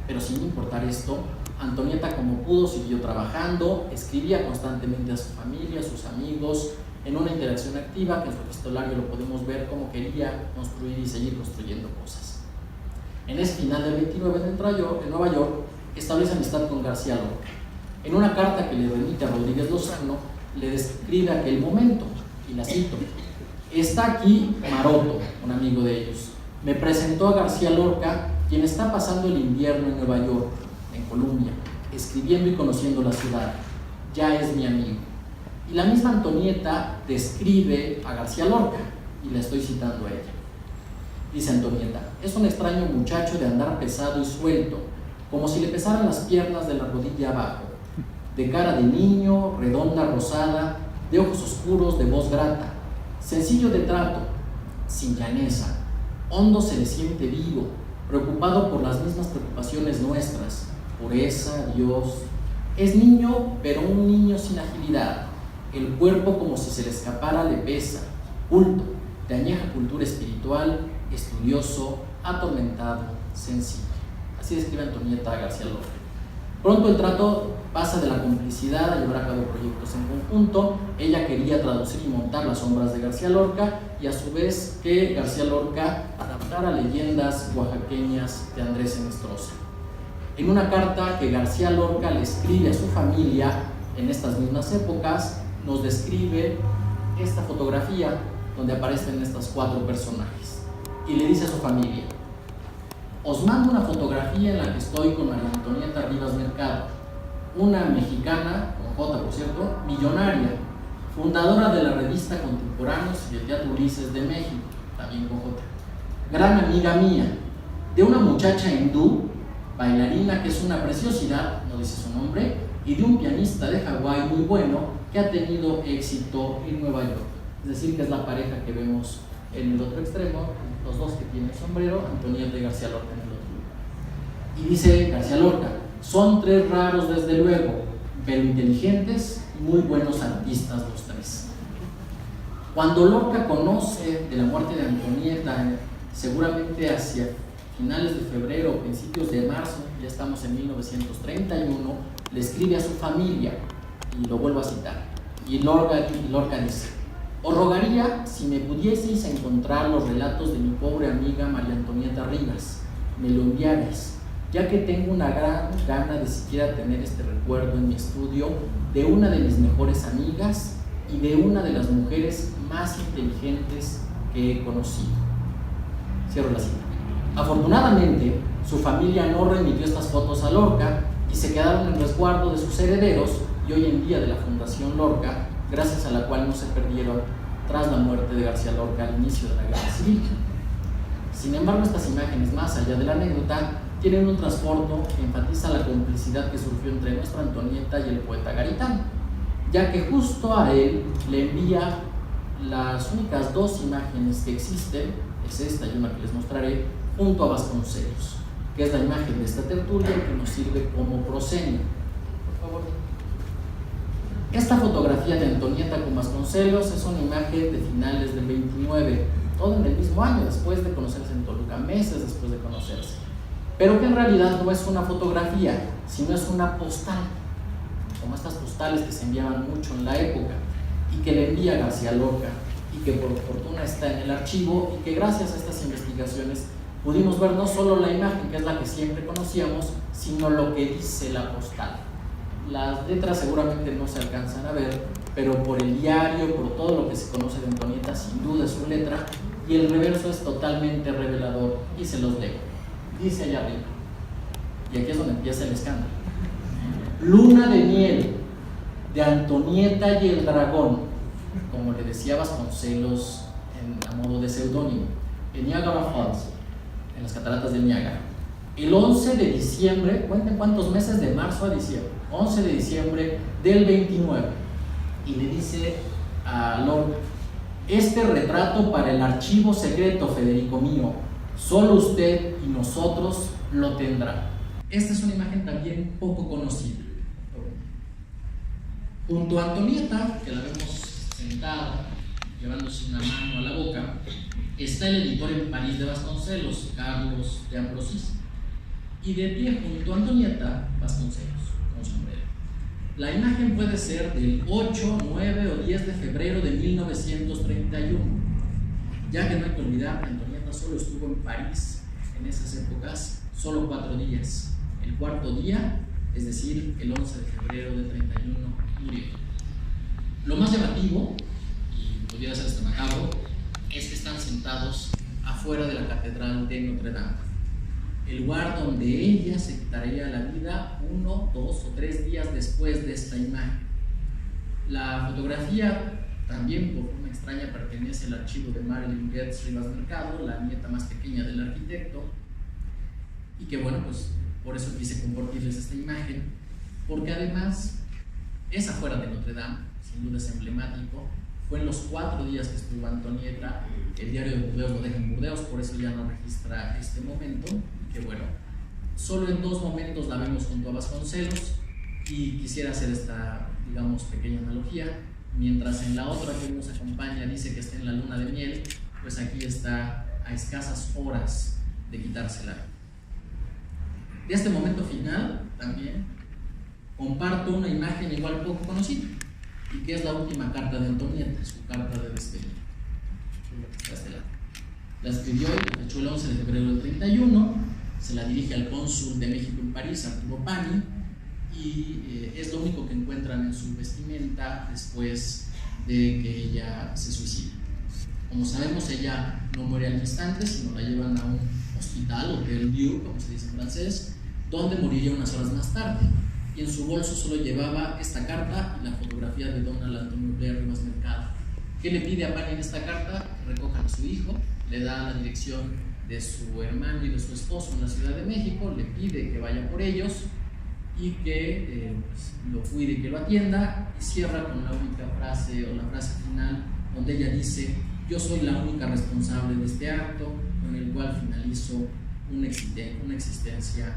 Pero sin importar esto, Antonieta como pudo siguió trabajando, escribía constantemente a su familia, a sus amigos, en una interacción activa que en su epistolario lo podemos ver cómo quería construir y seguir construyendo cosas. En ese final del 29 en Nueva York, establece amistad con García Lorca. En una carta que le remite a Rodríguez Lozano, le describe aquel momento, y la cito: "Está aquí Maroto, un amigo de ellos. Me presentó a García Lorca, quien está pasando el invierno en Nueva York, en Colombia, escribiendo y conociendo la ciudad. Ya es mi amigo". Y la misma Antonieta describe a García Lorca, y la estoy citando a ella. Dice Antonieta: "Es un extraño muchacho de andar pesado y suelto, como si le pesaran las piernas de la rodilla abajo, de cara de niño, redonda, rosada, de ojos oscuros, de voz grata, sencillo de trato, sin llaneza, hondo se le siente vivo, preocupado por las mismas preocupaciones nuestras, pureza, Dios. Es niño, pero un niño sin agilidad, el cuerpo como si se le escapara le pesa, culto, de añeja cultura espiritual, estudioso, atormentado, sensible". Así describe Antonieta a García Lorca. Pronto el trato pasa de la complicidad a llevar a cabo proyectos en conjunto. Ella quería traducir y montar las sombras de García Lorca y a su vez que García Lorca adaptara leyendas oaxaqueñas de Andrés Enestrosa. En una carta que García Lorca le escribe a su familia en estas mismas épocas, nos describe esta fotografía donde aparecen estos 4 personajes y le dice a su familia: "Os mando una fotografía en la que estoy con María Antonieta Rivas Mercado, una mexicana, con J por cierto, millonaria, fundadora de la revista Contemporáneos y del Teatro Ulises de México, también con J, gran amiga mía, de una muchacha hindú, bailarina que es una preciosidad, no dice su nombre, y de un pianista de Hawái muy bueno que ha tenido éxito en Nueva York". Es decir, que es la pareja que vemos en el otro extremo, los dos que tienen sombrero, Antonieta y García Lorca en el otro. Y dice García Lorca: "Son 3 raros desde luego, pero inteligentes y muy buenos artistas los 3". Cuando Lorca conoce de la muerte de Antonieta, seguramente hacia finales de febrero o principios de marzo, ya estamos en 1931, le escribe a su familia, y lo vuelvo a citar, y Lorca dice: "Os rogaría si me pudieseis encontrar los relatos de mi pobre amiga María Antonieta Rivas, me lo enviarais, ya que tengo una gran gana de siquiera tener este recuerdo en mi estudio de una de mis mejores amigas y de una de las mujeres más inteligentes que he conocido". Cierro la cita. Afortunadamente, su familia no remitió estas fotos a Lorca y se quedaron en resguardo de sus herederos y hoy en día de la Fundación Lorca, gracias a la cual no se perdieron tras la muerte de García Lorca al inicio de la Guerra Civil. Sin embargo, estas imágenes, más allá de la anécdota, tienen un trasfondo que enfatiza la complicidad que surgió entre nuestra Antonieta y el poeta Garitán, ya que justo a él le envía las únicas 2 imágenes que existen, es esta y una que les mostraré, junto a Vasconcelos, que es la imagen de esta tertulia que nos sirve como proscenio. Por favor. Esta fotografía de Antonieta con Vasconcelos es una imagen de finales del 29, todo en el mismo año, después de conocerse en Toluca, meses después de conocerse, pero que en realidad no es una fotografía, sino es una postal, como estas postales que se enviaban mucho en la época y que le envía García Lorca y que por fortuna está en el archivo y que gracias a estas investigaciones pudimos ver no solo la imagen, que es la que siempre conocíamos, sino lo que dice la postal. Las letras seguramente no se alcanzan a ver, pero por el diario, por todo lo que se conoce de Antonieta, sin duda es su letra, y el reverso es totalmente revelador, y se los leo. Dice allá arriba, y aquí es donde empieza el escándalo: "Luna de miel de Antonieta y el dragón", como le decía Vasconcelos a modo de seudónimo, en Niagara Falls, en las cataratas del Niágara. El 11 de diciembre, cuenten cuántos meses de marzo a diciembre, 11 de diciembre del 29, y le dice a Lorca: "Este retrato para el archivo secreto, Federico mío, solo usted y nosotros lo tendrán". Esta es una imagen también poco conocida. Junto a Antonieta, que la vemos sentada llevándose una mano a la boca, está el editor en París de Vasconcelos, Carlos de Ambrosís, y de pie junto a Antonieta Vasconcelos, con sombrero. La imagen puede ser del 8, 9 o 10 de febrero de 1931, ya que no hay que olvidar que Antonieta solo estuvo en París en esas épocas solo 4 días. El cuarto día, es decir, el 11 de febrero del 31, murió. Lo más llamativo, y podría ser hasta macabro, es que están sentados afuera de la Catedral de Notre Dame, el lugar donde ella se quitaría la vida 1, 2 o 3 días después de esta imagen. La fotografía también, por forma extraña, pertenece al archivo de Marilyn Getz Rivas Mercado, la nieta más pequeña del arquitecto, y que bueno, pues por eso quise compartirles esta imagen, porque además es afuera de Notre Dame, sin duda es emblemático. Fue en los 4 días que estuvo Antonieta. El diario de Burdeos lo deja en Burdeos, por eso ya no registra este momento. Que bueno, solo en 2 momentos la vemos junto a Vasconcelos, y quisiera hacer esta, digamos, pequeña analogía. Mientras en la otra que nos acompaña dice que está en la luna de miel, pues aquí está a escasas horas de quitarse la vida. De este momento final también comparto una imagen igual poco conocida, y que es la última carta de Antonieta, su carta de despedida. La escribió y la fechó el 11 de febrero del 31, se la dirige al cónsul de México en París, Arturo Pani, y es lo único que encuentran en su vestimenta después de que ella se suicida. Como sabemos, ella no muere al instante, sino la llevan a un hospital, Hotel Dieu, como se dice en francés, donde moriría unas horas más tarde. Y en su bolso solo llevaba esta carta y la fotografía de Donald Antonio Blair Rivas Mercado. ¿Qué le pide a Pani en esta carta? Que recojan a su hijo, le da la dirección de su hermano y de su esposo en la Ciudad de México, le pide que vaya por ellos y que pues, lo cuide y que lo atienda, y cierra con la única frase o la frase final donde ella dice: yo soy la única responsable de este acto con el cual finalizo una existencia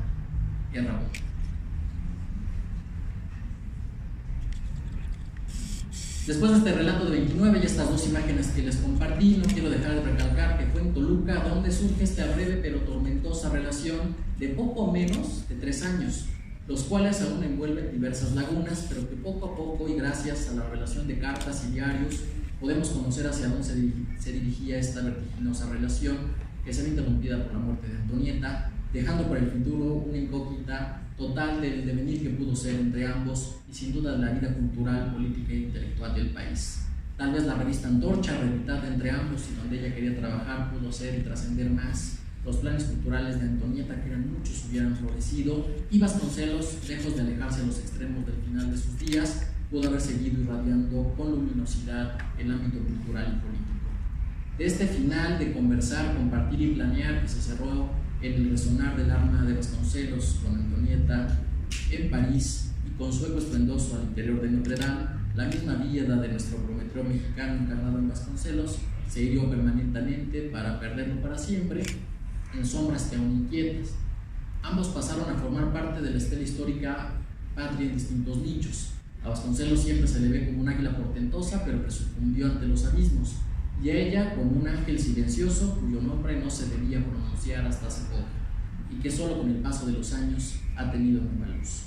errada. Después de este relato de 29 y estas 2 imágenes que les compartí, no quiero dejar de recalcar que fue en Toluca donde surge esta breve pero tormentosa relación de poco menos de 3 años, los cuales aún envuelven diversas lagunas, pero que poco a poco y gracias a la relación de cartas y diarios podemos conocer hacia dónde se dirigía esta vertiginosa relación, que se ve interrumpida por la muerte de Antonieta, dejando para el futuro una incógnita total del devenir que pudo ser entre ambos y sin duda la vida cultural, política e intelectual del país. Tal vez la revista Antorcha, reeditada entre ambos y donde ella quería trabajar, pudo ser y trascender más. Los planes culturales de Antonieta, que eran muchos, hubieran florecido, y Vasconcelos, lejos de alejarse a los extremos del final de sus días, pudo haber seguido irradiando con luminosidad el ámbito cultural y político. De este final de conversar, compartir y planear, que se cerró en el resonar del arma de Vasconcelos con Antonieta en París y con su eco esplendoroso al interior de Notre Dame, la misma vida de nuestro Prometeo mexicano encarnado en Vasconcelos se hirió permanentemente para perderlo para siempre en sombras que aún inquietas. Ambos pasaron a formar parte de la estela histórica patria en distintos nichos. A Vasconcelos siempre se le ve como un águila portentosa, pero que sucumbió ante los abismos, y a ella como un ángel silencioso cuyo nombre no se debía pronunciar hasta hace poco, y que solo con el paso de los años ha tenido nueva luz.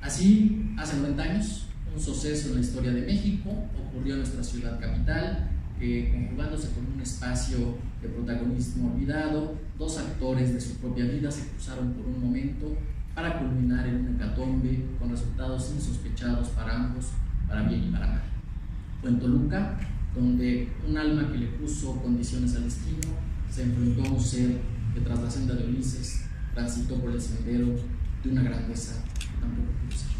Así, hace 90 años, un suceso en la historia de México ocurrió en nuestra ciudad capital, que conjugándose con un espacio de protagonismo olvidado, 2 actores de su propia vida se cruzaron por un momento para culminar en una hecatombe con resultados insospechados para ambos, para bien y para mal. Fue en Toluca, donde un alma que le puso condiciones al destino se enfrentó a un ser que tras la senda de Ulises transitó por el sendero de una grandeza que tampoco pudo ser.